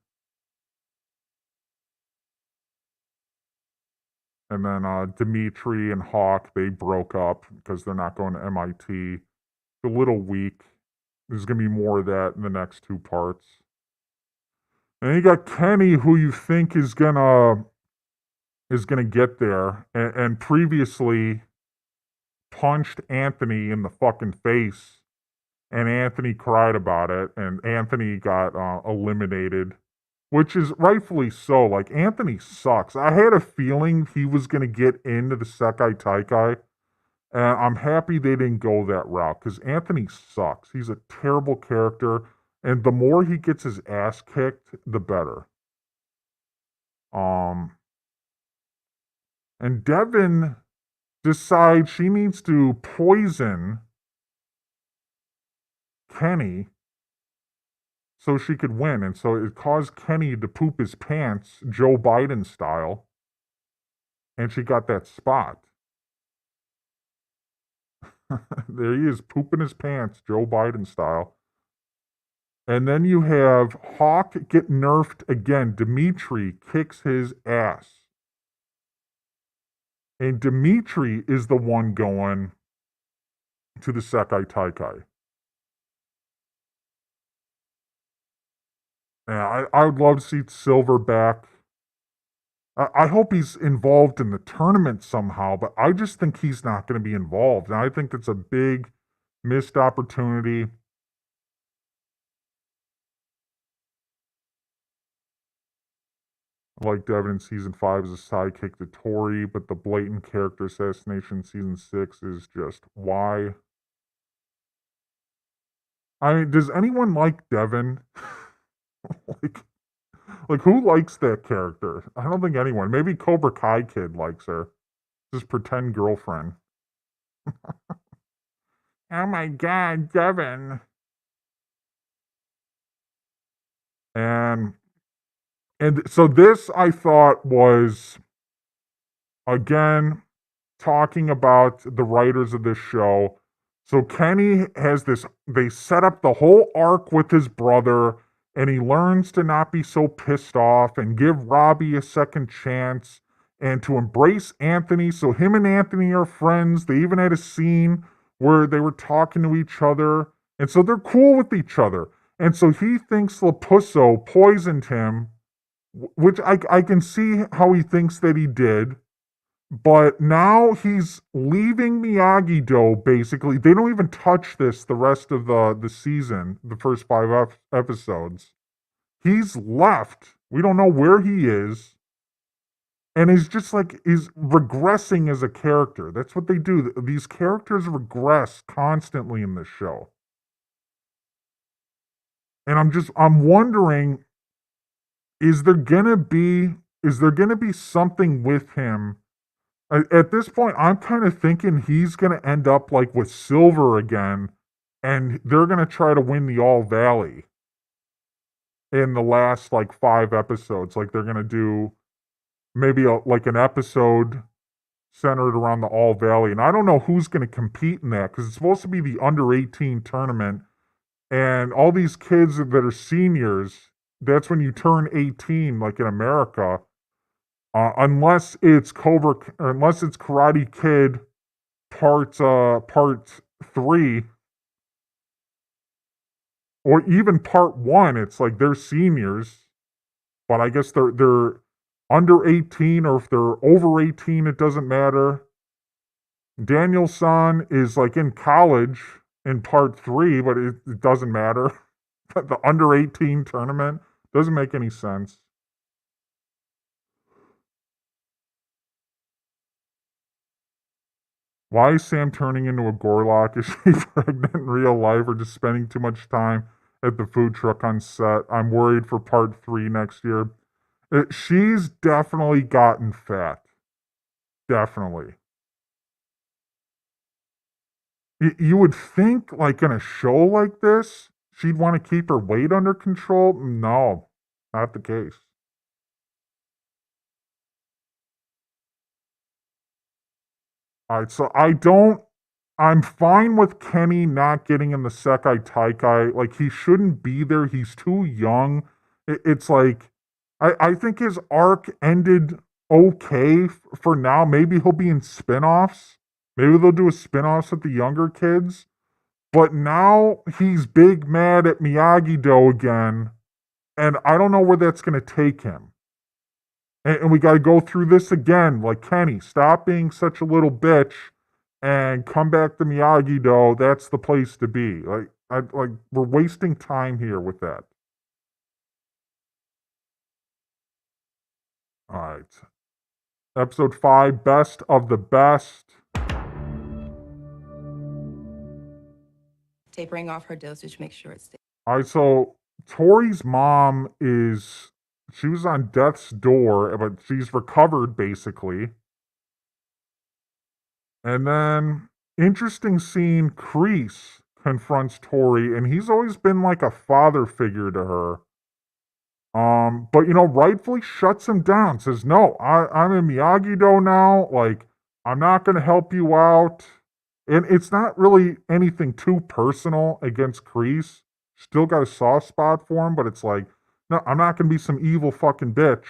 And then Dimitri and Hawk, they broke up because they're not going to MIT. It's a little weak. There's going to be more of that in the next 2 parts. And you got Kenny, who you think is gonna get there, and previously punched Anthony in the fucking face, and Anthony cried about it, and Anthony got eliminated, which is rightfully so. Like, Anthony sucks. I had a feeling he was gonna get into the Sekai Taikai, and I'm happy they didn't go that route, because Anthony sucks. He's a terrible character, and the more he gets his ass kicked, the better. And Devin decides she needs to poison Kenny so she could win. And so it caused Kenny to poop his pants, Joe Biden style. And she got that spot. There he is, pooping his pants, Joe Biden style. And then you have Hawk get nerfed again. Dimitri kicks his ass. And Dimitri is the one going to the Sekai Taikai. Yeah, I would love to see Silver back. I hope he's involved in the tournament somehow, but I just think he's not going to be involved. And I think that's a big missed opportunity. Like Devin in season 5 as a sidekick to Tory, but the blatant character assassination in season 6 is just why. I mean, does anyone like Devin? like who likes that character? I don't think anyone. Maybe Cobra Kai kid likes her. Just pretend girlfriend. Oh my god, Devin. And so this, I thought, was, again, talking about the writers of this show. So Kenny has this, they set up the whole arc with his brother, and he learns to not be so pissed off and give Robbie a second chance and to embrace Anthony. So him and Anthony are friends. They even had a scene where they were talking to each other. And so they're cool with each other. And so he thinks Lapusso poisoned him, which I can see how he thinks that he did. But now he's leaving Miyagi-Do, basically. They don't even touch this the rest of the season, the first 5 episodes. He's left. We don't know where he is. And he's just like, he's regressing as a character. That's what they do. These characters regress constantly in this show. And I'm wondering, is there gonna be something with him? At this point, I'm kind of thinking he's going to end up like with Silver again, and they're going to try to win the All Valley in the last like 5 episodes. Like they're going to do maybe like an episode centered around the All Valley, and I don't know who's going to compete in that because it's supposed to be the under 18 tournament, and all these kids that are seniors. That's when you turn 18, like in America. Unless it's Karate Kid part 3, or even part 1, it's like they're seniors, but I guess they're under 18, or if they're over 18, it doesn't matter. Daniel-san is like in college in part 3, but it doesn't matter. The under 18 tournament doesn't make any sense. Why is Sam turning into a Gorlock? Is she pregnant in real life or just spending too much time at the food truck on set? I'm worried for part 3 next year. She's definitely gotten fat. Definitely. You would think, like in a show like this, she'd want to keep her weight under control. No, not the case. All right, so I'm fine with Kenny not getting in the Sekai Taikai. Like, he shouldn't be there. He's too young. It's like, I think his arc ended okay for now. Maybe he'll be in spin offs. Maybe they'll do a spin offs with the younger kids. But now he's big mad at Miyagi-Do again. And I don't know where that's going to take him. And we got to go through this again. Like, Kenny, stop being such a little bitch and come back to Miyagi-Do. That's the place to be. Like we're wasting time here with that. All right. Episode 5, Best of the Best. Tapering off her dosage, make sure it's. All right, so Tory's mom she was on death's door, but she's recovered basically. And then, interesting scene, Kreese confronts Tory, and he's always been like a father figure to her. But rightfully shuts him down, says, no, I'm in Miyagi-Do now, like, I'm not gonna help you out. And it's not really anything too personal against Kreese. Still got a soft spot for him, but it's like, no, I'm not gonna be some evil fucking bitch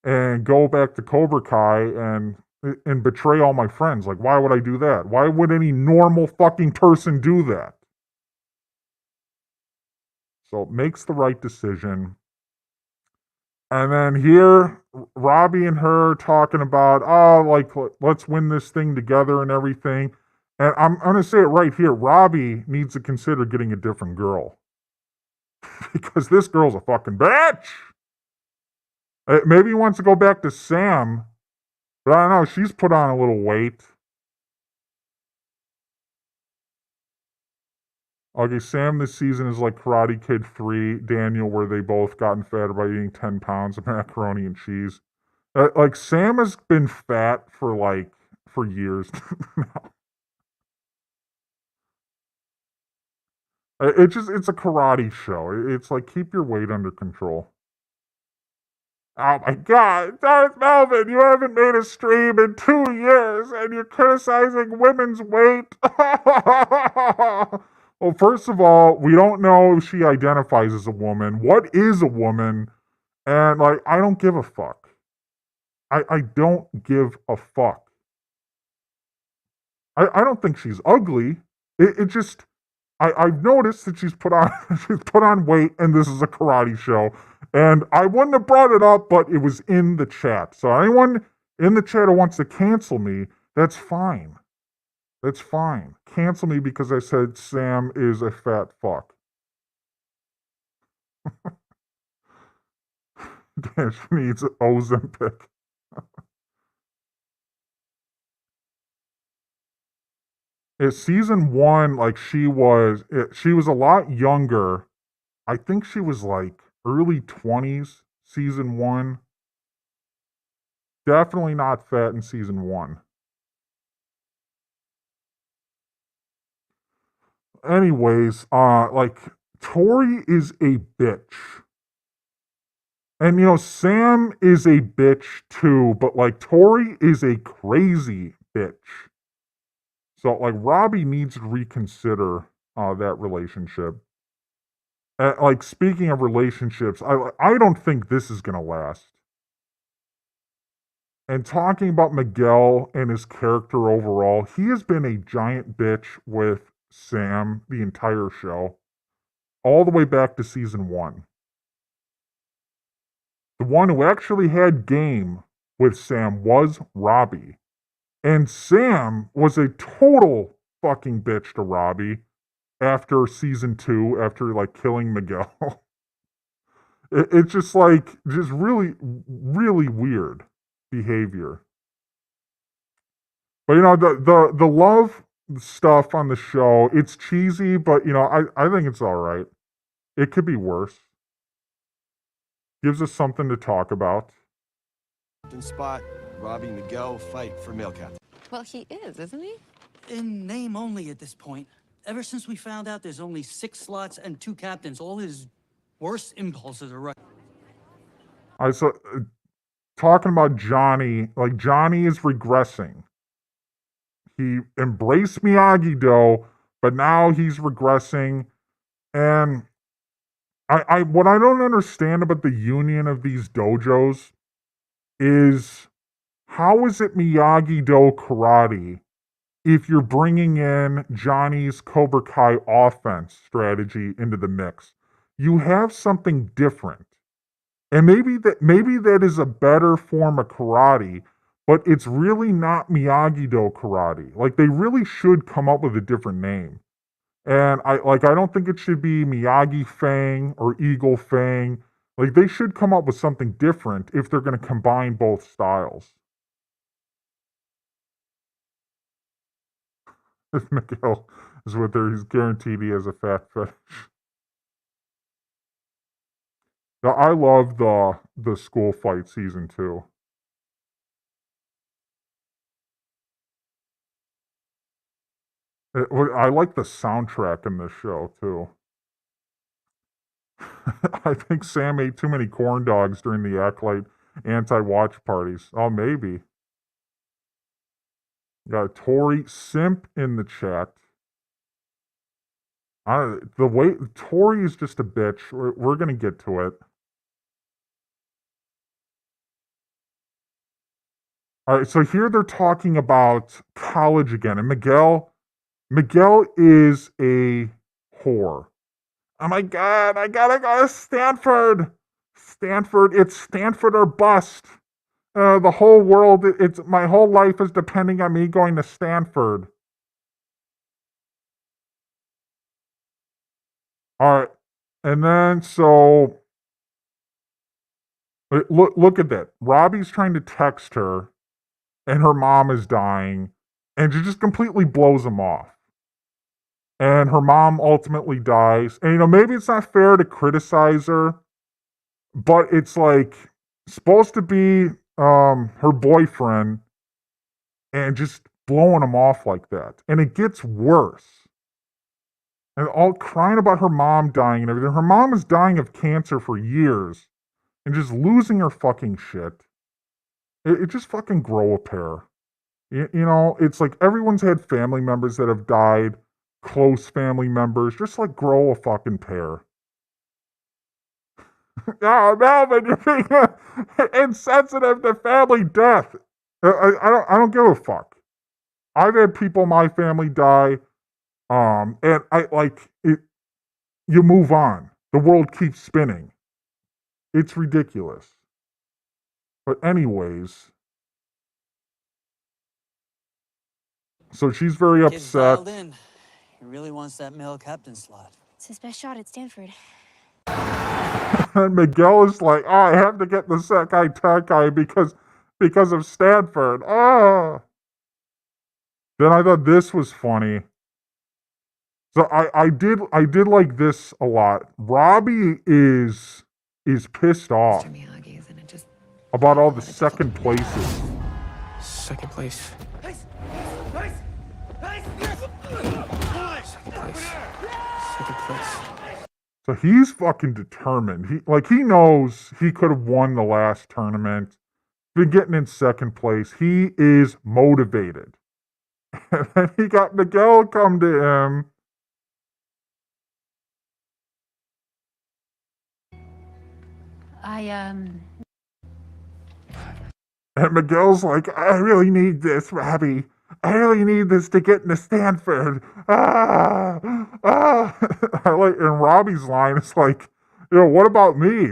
and go back to Cobra Kai and betray all my friends. Like, why would I do that? Why would any normal fucking person do that? So makes the right decision. And then here, Robbie and her talking about, like, let's win this thing together and everything. And I'm going to say it right here. Robbie needs to consider getting a different girl. Because this girl's a fucking bitch. Maybe he wants to go back to Sam. But I don't know. She's put on a little weight. Okay, Sam this season is like Karate Kid 3, Daniel, where they both gotten fat by eating 10 pounds of macaroni and cheese. Like, Sam has been fat for years now. It's a karate show. It's like, keep your weight under control. Oh my god, Darth Melvin, you haven't made a stream in 2 years and you're criticizing women's weight. Well, first of all, we don't know if she identifies as a woman. What is a woman? And like, I don't give a fuck. I don't give a fuck. I don't think she's ugly. It just I've noticed that she's put on she's put on weight, and this is a karate show. And I wouldn't have brought it up, but it was in the chat. So anyone in the chat who wants to cancel me, that's fine. That's fine. Cancel me because I said Sam is a fat fuck. She needs Ozempic. Season one, like she was a lot younger. I think she was like early 20s, season one. Definitely not fat in season one. Anyways, like Tory is a bitch. And Sam is a bitch too, but like Tory is a crazy bitch. So like Robbie needs to reconsider that relationship. Like speaking of relationships, I don't think this is gonna last. And talking about Miguel and his character overall, he has been a giant bitch with Sam the entire show, all the way back to season one. The one who actually had game with Sam was Robbie. And Sam was a total fucking bitch to Robbie after season two, after like killing Miguel. It's just like, just really, really weird behavior. But the love stuff on the show, it's cheesy, but I think it's all right. It could be worse. Gives us something to talk about. Spot, Robbie Miguel fight for male captain. Well, he is, isn't he? In name only at this point. Ever since we found out there's only 6 slots and 2 captains, all his worst impulses are right. So talking about Johnny, like Johnny is regressing. He embraced Miyagi-Do, but now he's regressing. And what I don't understand about the union of these dojos is, how is it Miyagi-Do karate if you're bringing in Johnny's Cobra Kai offense strategy into the mix? You have something different. And maybe that is a better form of karate, but it's really not Miyagi-Do karate. Like, they really should come up with a different name. And I don't think it should be Miyagi Fang or Eagle Fang. Like, they should come up with something different if they're going to combine both styles. If Miguel is with her, he's guaranteed he has a fat fetish. Now, I love the school fight season 2. I like the soundtrack in this show too. I think Sam ate too many corn dogs during the Acolyte anti-watch parties. Oh, maybe. Got a Tory simp in the chat. The way Tory is just a bitch. We're gonna get to it. All right, so here they're talking about college again, and Miguel is a whore. Oh my god, I gotta go to Stanford. It's Stanford or bust. The whole world, my whole life is depending on me going to Stanford. All right, and then so look at that. Robbie's trying to text her, and her mom is dying, and she just completely blows him off. And her mom ultimately dies. And maybe it's not fair to criticize her, but it's like supposed to be her boyfriend, and just blowing him off like that. And it gets worse. And all crying about her mom dying and everything. Her mom is dying of cancer for years. and just losing her fucking shit. It just fucking grow a pair. You know, it's like everyone's had family members that have died, close family members. Just like grow a fucking pair. Oh, Melvin, you're being insensitive to family death. I don't give a fuck. I've had people in my family die, and I like it. You move on. The world keeps spinning. It's ridiculous. But anyways, so she's very Kid's upset. dialed in. He really wants that male captain slot. It's his best shot at Stanford. And Miguel is like, oh, I have to get the Sekai Tekai because of Stanford. Oh. Then I thought this was funny. So I did like this a lot. Robbie is pissed off Mr. Miyagi is in it. Just about all the a lot of second difficult places. Second place. Second place. Second place. So he's fucking determined. He knows he could have won the last tournament. Been getting in second place. He is motivated. And then he got Miguel come to him. And Miguel's like, I really need this, Robbie. I really need this to get into Stanford. Ah, ah. And Robbie's line is like, what about me?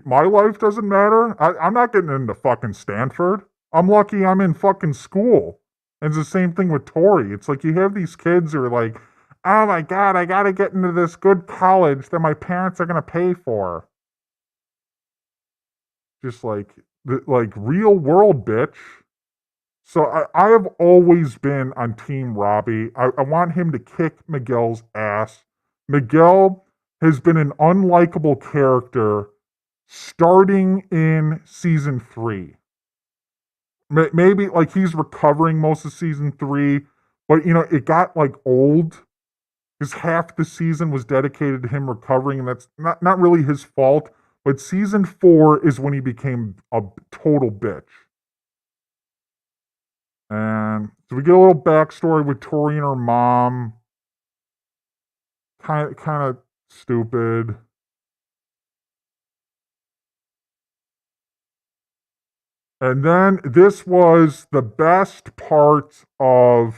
My life doesn't matter. I'm not getting into fucking Stanford. I'm lucky I'm in fucking school. And it's the same thing with Tory. It's like you have these kids who are like, oh my God, I got to get into this good college that my parents are going to pay for. Just like real world, bitch. So I have always been on Team Robbie. I want him to kick Miguel's ass. Miguel has been an unlikable character starting in season 3. Maybe like he's recovering most of season 3, but it got like old because half the season was dedicated to him recovering, and that's not really his fault. But season 4 is when he became a total bitch. And so we get a little backstory with Tory and her mom. Kind of stupid. And then this was the best part of,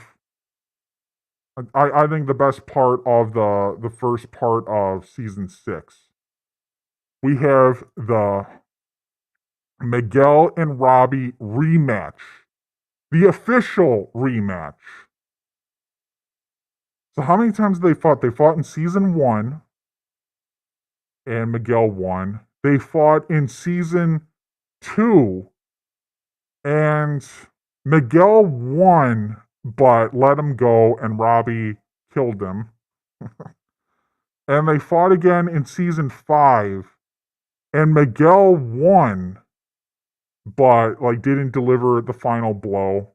I think the best part of the first part of season 6. We have the Miguel and Robbie rematch. The official rematch. So how many times they fought? They fought in season 1, and Miguel won. They fought in season 2, and Miguel won, but let him go, and Robbie killed him. And they fought again in season 5, and Miguel won, but didn't deliver the final blow.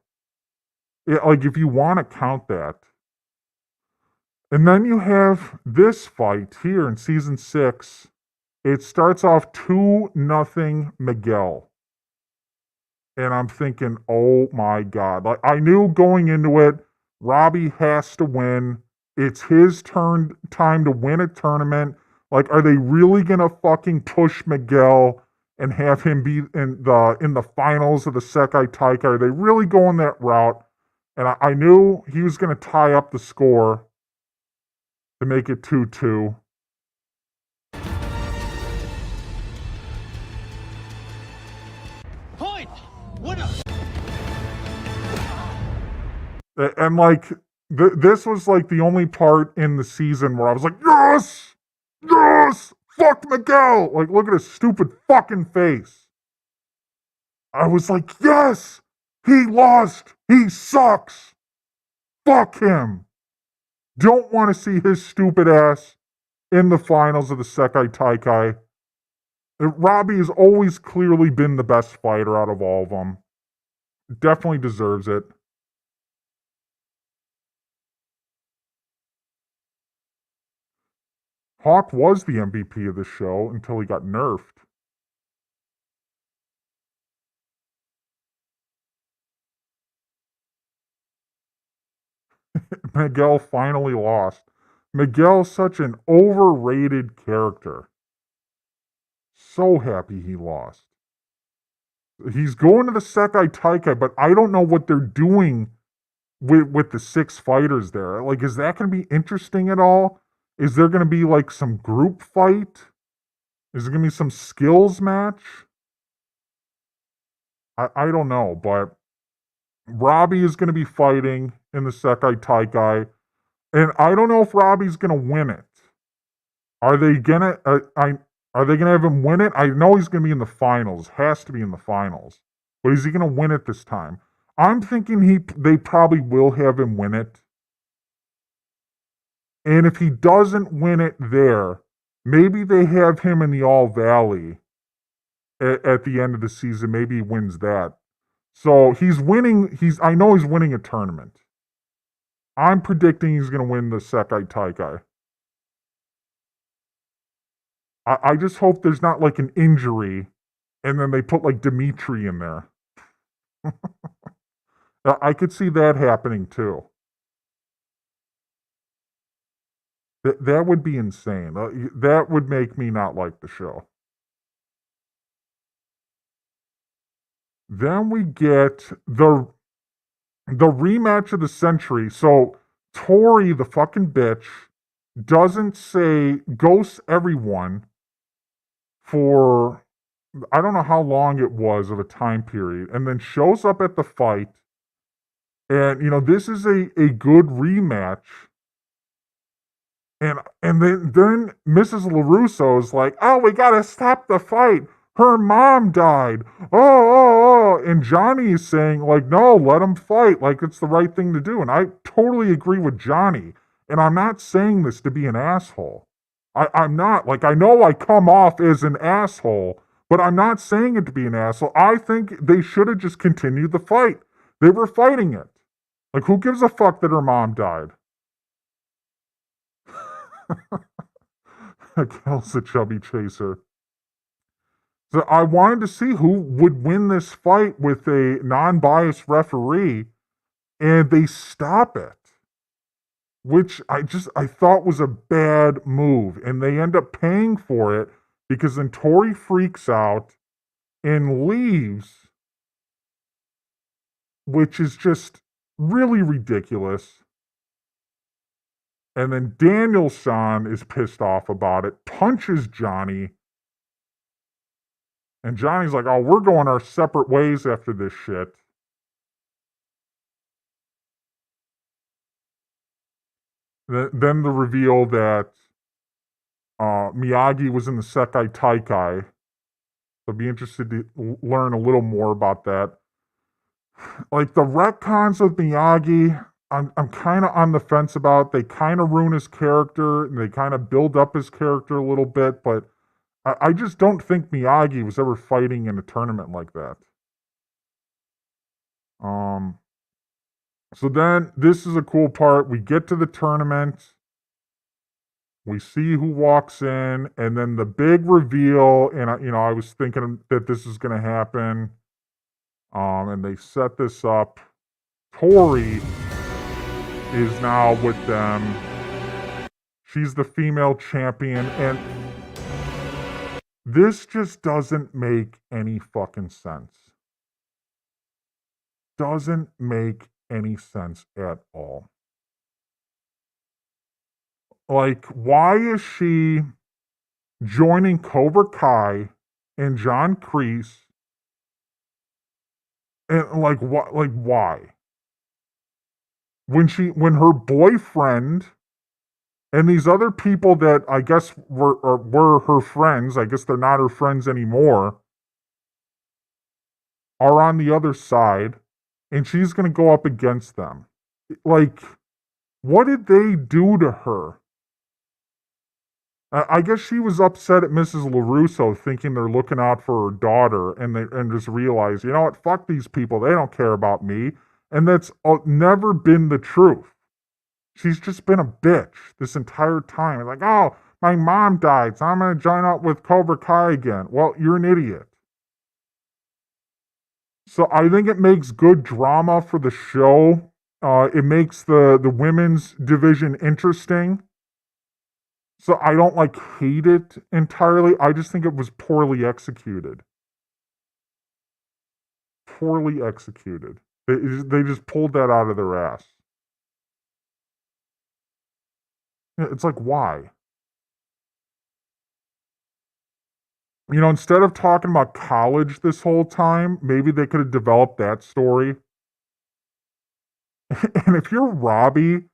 If you want to count that. And then you have this fight here in season 6. It starts off 2-0 Miguel. And I'm thinking, oh my God. I knew going into it, Robbie has to win. It's his time to win a tournament. Are they really gonna fucking push Miguel and have him be in the finals of the Sekai Taika? Are they really going that route? And I knew he was gonna tie up the score to make it 2-2. Point! Winner! And this was the only part in the season where I was like, yes! Yes! Fuck Miguel! Look at his stupid fucking face. I was like, yes! He lost! He sucks! Fuck him! Don't want to see his stupid ass in the finals of the Sekai Taikai. Robbie has always clearly been the best fighter out of all of them. Definitely deserves it. Hawk was the MVP of the show until he got nerfed. Miguel finally lost. Miguel's such an overrated character. So happy he lost. He's going to the Sekai Taikai, but I don't know what they're doing with the 6 fighters there. Like, is that going to be interesting at all? Is there going to be like some group fight? Is there going to be some skills match? I don't know, but Robbie is going to be fighting in the Sekai Taikai, and I don't know if Robbie's going to win it. Are they gonna? Are they gonna have him win it? I know he's gonna be in the finals. Has to be in the finals. But is he gonna win it this time? I'm thinking they probably will have him win it. And if he doesn't win it there, maybe they have him in the All Valley at the end of the season. Maybe he wins that. So he's winning. I know he's winning a tournament. I'm predicting he's gonna win the Sekai Taikai. I just hope there's not like an injury and then they put like Dimitri in there. I could see that happening too. That would be insane. That would make me not like the show. Then we get the rematch of the century. So Tory, the fucking bitch, ghosts everyone for I don't know how long it was of a time period, and then shows up at the fight. And this is a good rematch. And then Mrs. LaRusso is like, oh, we gotta stop the fight. Her mom died. Oh. And Johnny is saying, like, no, let him fight. Like, it's the right thing to do. And I totally agree with Johnny. And I'm not saying this to be an asshole. I'm not. Like, I know I come off as an asshole, but I'm not saying it to be an asshole. I think they should have just continued the fight. They were fighting it. Like, who gives a fuck that her mom died? Kel's a chubby chaser. So I wanted to see who would win this fight with a non-biased referee, and they stop it, which I thought was a bad move, and they end up paying for it because then Tory freaks out and leaves, which is just really ridiculous. And then Daniel-san is pissed off about it, punches Johnny. And Johnny's like, oh, we're going our separate ways after this shit. Then the reveal that Miyagi was in the Sekai Taikai. I'd be interested to learn a little more about that. Like the retcons with Miyagi, I'm kind of on the fence about. They kind of ruin his character, and they kind of build up his character a little bit, but I just don't think Miyagi was ever fighting in a tournament like that. So then this is a cool part. We get to the tournament. We see who walks in, and then the big reveal. And I was thinking that this is going to happen. And they set this up. Tory is now with them. She's the female champion, and this just doesn't make any fucking sense. Doesn't make any sense at all. Like, why is she joining Cobra Kai and John Kreese? And like, what? Like, why? When her boyfriend and these other people that I guess were her friends, I guess they're not her friends anymore, are on the other side, and she's going to go up against them. Like, what did they do to her? I guess she was upset at Mrs. LaRusso, thinking they're looking out for her daughter, and just realized, you know what, fuck these people, they don't care about me. And that's never been the truth. She's just been a bitch this entire time. It's like, oh, my mom died, so I'm going to join up with Cobra Kai again. Well, you're an idiot. So I think it makes good drama for the show It makes the women's division interesting. So I don't like hate it entirely. I just think it was poorly executed. Poorly executed. They just pulled that out of their ass. It's like, why? You know, instead of talking about college this whole time, maybe they could have developed that story. And if you're Robbie,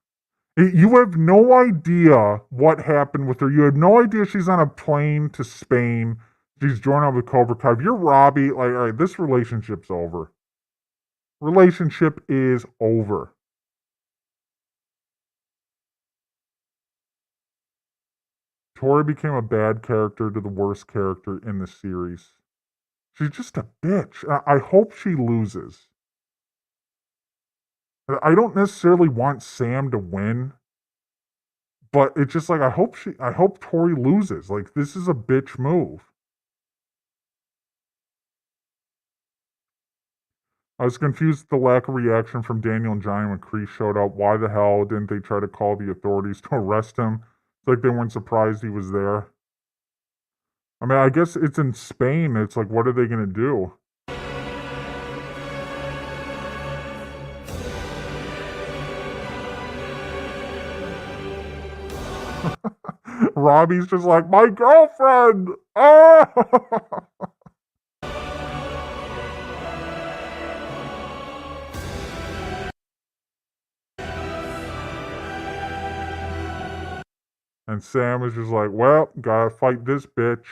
you have no idea what happened with her. You have no idea she's on a plane to Spain. She's joining up with Cobra Kai. If you're Robbie, like, all right, this relationship's over. Relationship is over. Tory became a bad character to the worst character in the series. She's just a bitch. I hope she loses. I don't necessarily want Sam to win, but it's just like I hope Tory loses. Like, this is a bitch move. I was confused at the lack of reaction from Daniel and Johnny when Kreese showed up. Why the hell didn't they try to call the authorities to arrest him? It's like they weren't surprised he was there. I mean, I guess it's in Spain. It's like, what are they going to do? Robbie's just like, my girlfriend! Oh! And Sam is just like, well, gotta fight this bitch.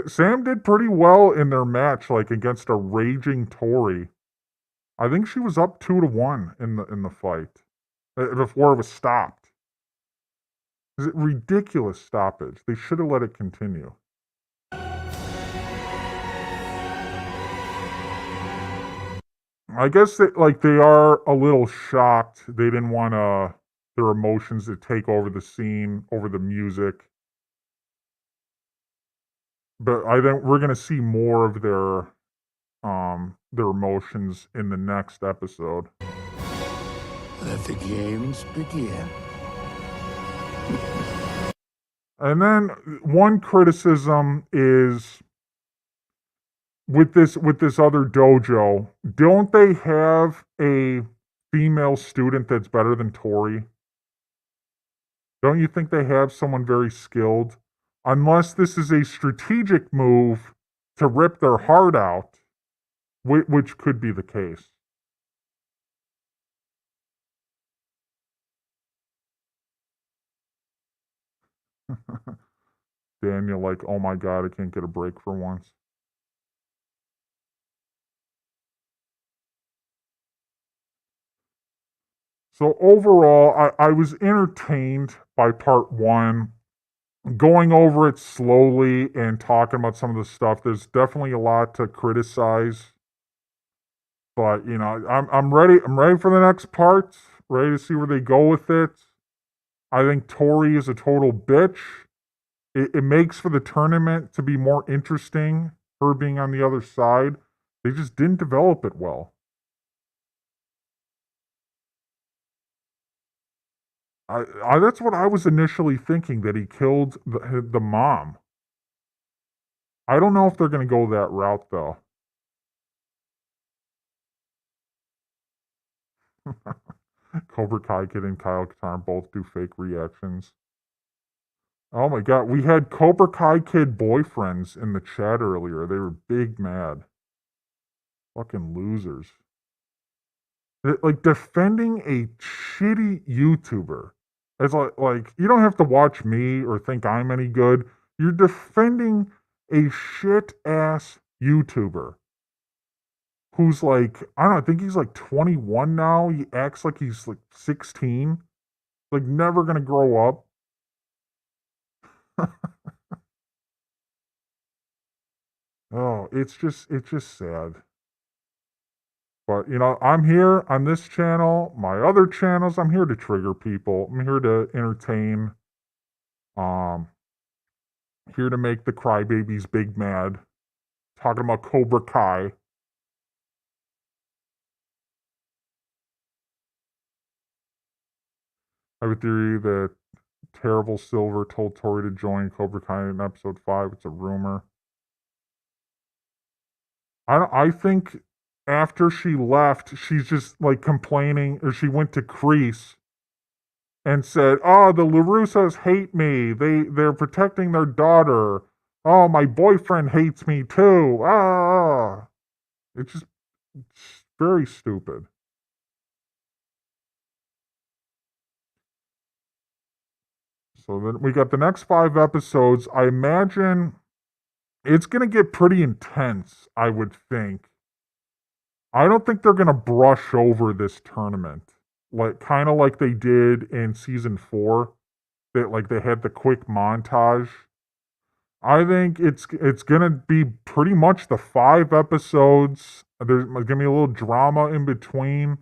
Sam did pretty well in their match, like against a raging Tory. I think she was up 2-1 in the fight before it was stopped. Is it ridiculous stoppage? They should have let it continue. I guess that they are a little shocked. They didn't want their emotions to take over the scene, over the music. But I think we're gonna see more of their emotions in the next episode. Let the games begin. And then one criticism is with this other dojo, don't they have a female student that's better than Tory? Don't you think they have someone very skilled? Unless this is a strategic move to rip their heart out, which could be the case. Daniel, like, oh my god, I can't get a break for once. So overall, I was entertained by part one. Going over it slowly and talking about some of the stuff, there's definitely a lot to criticize. But you know, I'm ready. I'm ready for the next part. Ready to see where they go with it. I think Tory is a total bitch. It makes for the tournament to be more interesting. Her being on the other side, they just didn't develop it well. That's what I was initially thinking, that he killed the mom. I don't know if they're going to go that route though. Cobra Kai Kid and Kyle Katarn both do fake reactions. Oh my god, we had Cobra Kai Kid boyfriends in the chat earlier. They were big mad. Fucking losers. Like defending a shitty YouTuber. It's like you don't have to watch me or think I'm any good. You're defending a shit ass YouTuber who's like, I don't know, I think he's like 21 now. He acts like he's like 16. Like never gonna grow up. Oh, it's just sad. But you know, I'm here on this channel, my other channels, I'm here to trigger people. I'm here to entertain. Um Here to make the crybabies big mad. Talking about Cobra Kai. I have a theory that Terrible Silver told Tory to join Cobra Kai in episode 5. It's a rumor. I think after she left, she's just like complaining, or she went to Crease and said, "Oh, the LaRussos hate me. They're protecting their daughter. Oh, my boyfriend hates me too. Ah." It's very stupid. So then we got the next 5 episodes. I imagine it's going to get pretty intense, I would think. I don't think they're going to brush over this tournament. Like kind of like they did in season 4. That like they had the quick montage. I think it's going to be pretty much the 5 episodes. There's going to be a little drama in between.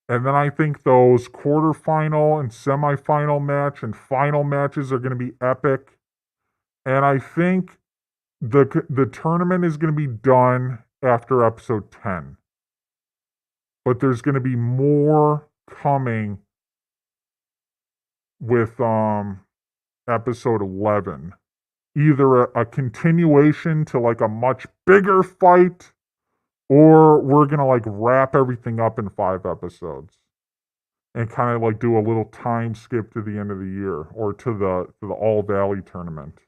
And then I think those quarterfinal and semifinal match and final matches are going to be epic. And I think the tournament is going to be done after episode 10. But there's going to be more coming with episode 11. Either a continuation to like a much bigger fight, or we're going to like wrap everything up in 5 episodes. And kind of like do a little time skip to the end of the year, or to the All Valley tournament.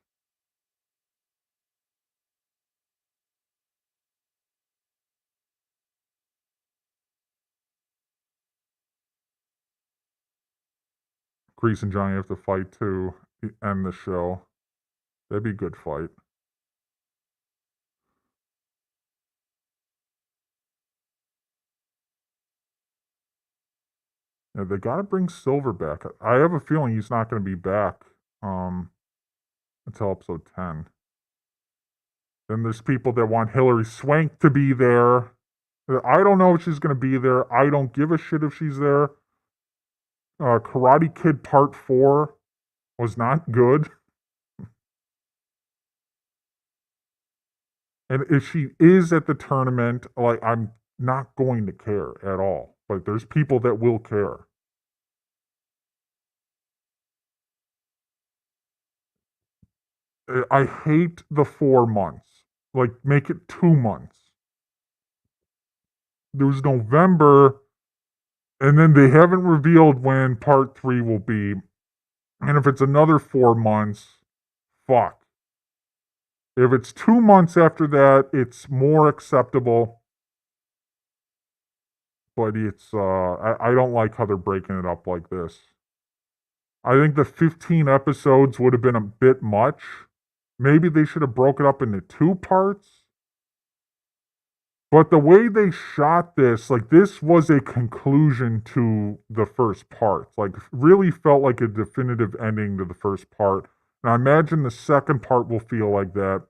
Grease and Johnny have to fight to end the show. That'd be a good fight. Yeah, they got to bring Silver back. I have a feeling he's not going to be back until episode 10. Then there's people that want Hilary Swank to be there. I don't know if she's going to be there. I don't give a shit if she's there. Karate Kid Part 4 was not good. And if she is at the tournament, like, I'm not going to care at all. But there's people that will care. I hate the 4 months. Like, make it 2 months. There's November, and then they haven't revealed when part 3 will be. And if it's another 4 months, fuck. If it's 2 months after that, it's more acceptable. But I don't like how they're breaking it up like this. I think the 15 episodes would have been a bit much. Maybe they should have broke it up into 2 parts. But the way they shot this, like, this was a conclusion to the first part. Like, really felt like a definitive ending to the first part. And I imagine the second part will feel like that.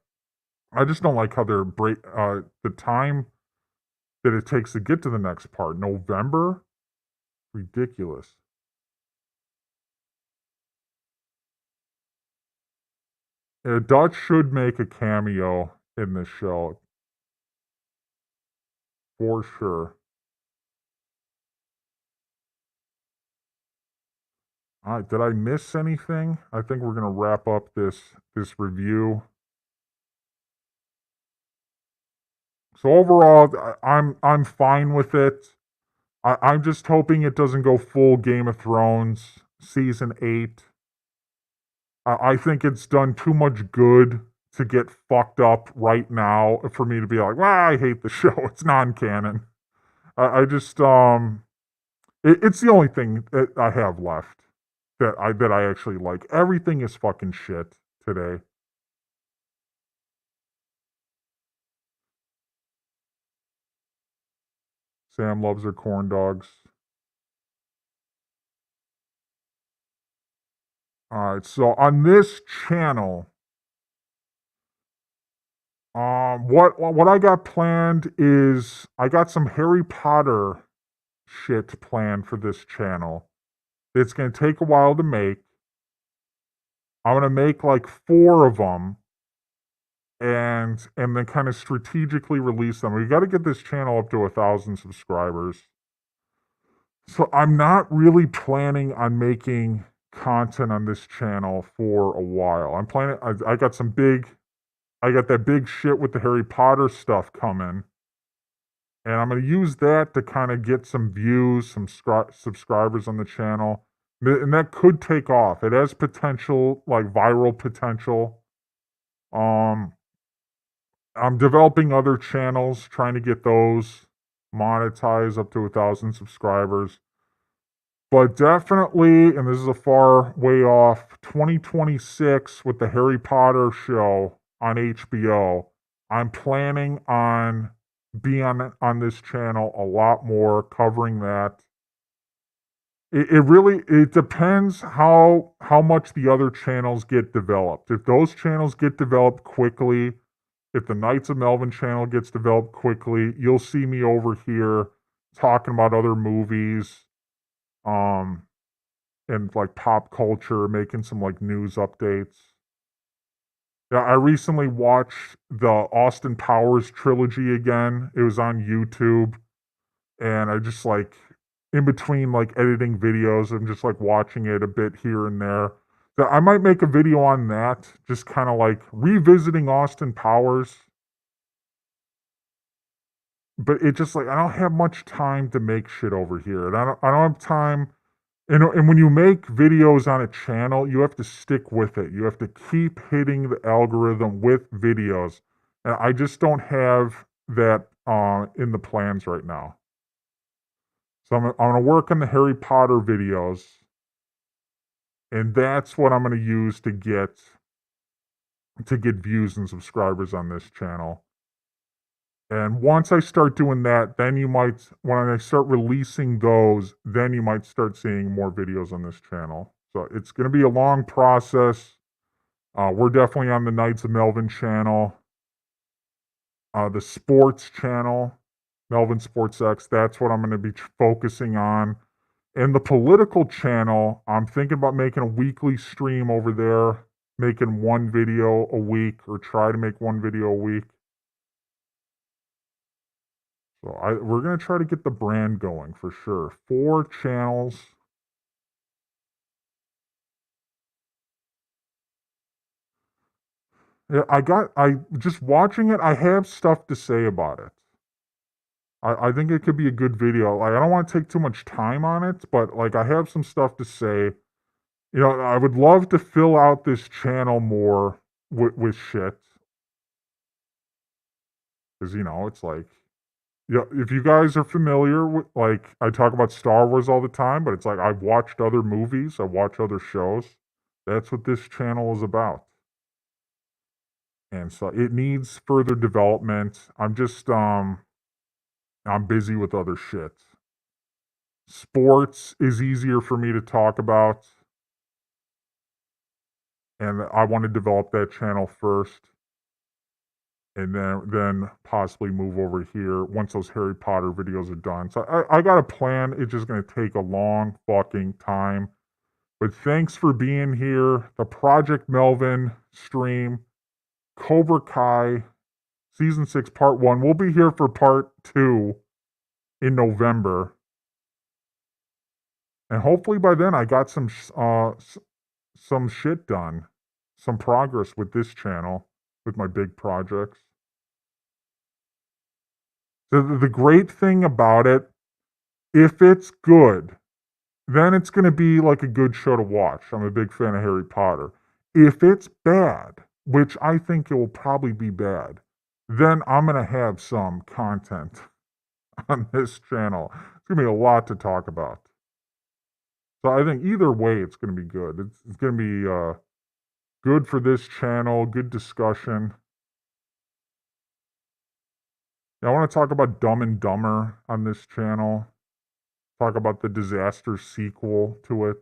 I just don't like how they're the time that it takes to get to the next part. November? Ridiculous. Dutch should make a cameo in this show. For sure. All right, did I miss anything? I think we're going to wrap up this review. So overall, I'm fine with it. I'm just hoping it doesn't go full Game of Thrones season 8. I think it's done too much good to get fucked up right now for me to be like, well, I hate the show. It's non-canon. I just it's the only thing that I have left that I actually like. Everything is fucking shit today. Sam loves her corn dogs. All right, so on this channel, what I got planned is I got some Harry Potter shit planned for this channel. It's going to take a while to make. I'm going to make like 4 of them, and then kind of strategically release them. We got to get this channel up to 1,000 subscribers. So I'm not really planning on making content on this channel for a while. I'm planning. I got some big. I got that big shit with the Harry Potter stuff coming, and I'm going to use that to kind of get some views, some subscribers on the channel, and that could take off. It has potential, like viral potential. Um, I'm developing other channels, trying to get those monetized up to 1,000 subscribers. But definitely, and this is a far way off, 2026 with the Harry Potter show on HBO. I'm planning on being on this channel a lot more, covering that. It really it depends how much the other channels get developed. If those channels get developed quickly, if the Knights of Melvin channel gets developed quickly, you'll see me over here talking about other movies. And like pop culture, making some like news updates. Yeah, I recently watched the Austin Powers trilogy again. It was on YouTube, and I just like in between like editing videos, I'm just like watching it a bit here and there. So I might make a video on that, just kind of like revisiting Austin Powers. But it just like I don't have much time to make shit over here, and I don't have time. And when you make videos on a channel, you have to stick with it. You have to keep hitting the algorithm with videos. And I just don't have that in the plans right now. So I'm going to work on the Harry Potter videos. And that's what I'm going to use to get views and subscribers on this channel. And once I start doing that, then you might, when I start releasing those, then you might start seeing more videos on this channel. So it's going to be a long process. We're definitely on the Knights of Melvin channel. The sports channel, Melvin Sports X, that's what I'm going to be focusing on. And the political channel, I'm thinking about making a weekly stream over there, making one video a week, or try to make one video a week. So we're going to try to get the brand going for sure. 4 channels. Yeah, I just watching it, I have stuff to say about it. I think it could be a good video. Like, I don't want to take too much time on it, but like I have some stuff to say. You know, I would love to fill out this channel more with shit. Because, you know, it's like, yeah, if you guys are familiar with, like, I talk about Star Wars all the time, but it's like I've watched other movies, I watch other shows. That's what this channel is about. And so it needs further development. I'm busy with other shit. Sports is easier for me to talk about. And I want to develop that channel first. And then possibly move over here once those Harry Potter videos are done. So I got a plan. It's just going to take a long fucking time. But thanks for being here. The Project Melvin stream, Cobra Kai, Season 6, Part 1. We'll be here for Part 2 in November. And hopefully by then I got some shit done. Some progress with this channel, with my big projects. The great thing about it, if it's good, then it's going to be like a good show to watch. I'm a big fan of Harry Potter. If it's bad, which I think it will probably be bad, then I'm going to have some content on this channel. It's going to be a lot to talk about. So I think either way, it's going to be good. It's going to be good for this channel, good discussion. I want to talk about Dumb and Dumber on this channel. Talk about the disaster sequel to it.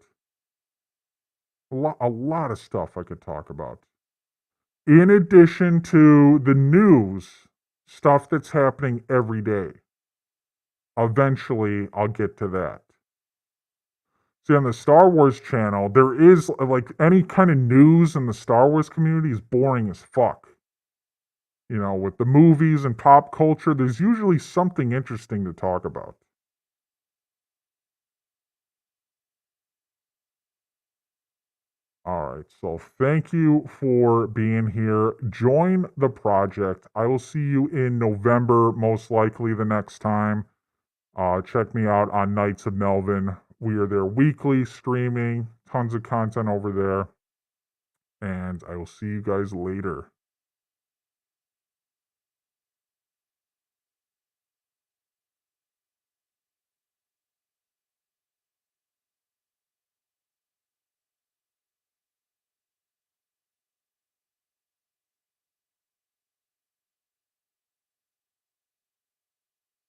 A lot of stuff I could talk about. In addition to the news, stuff that's happening every day. Eventually, I'll get to that. See, on the Star Wars channel, there is, like, any kind of news in the Star Wars community is boring as fuck. You know, with the movies and pop culture, there's usually something interesting to talk about. All right. So thank you for being here. Join the project. I will see you in November, most likely the next time. Check me out on Nights of Melvin. We are there weekly, streaming, tons of content over there. And I will see you guys later.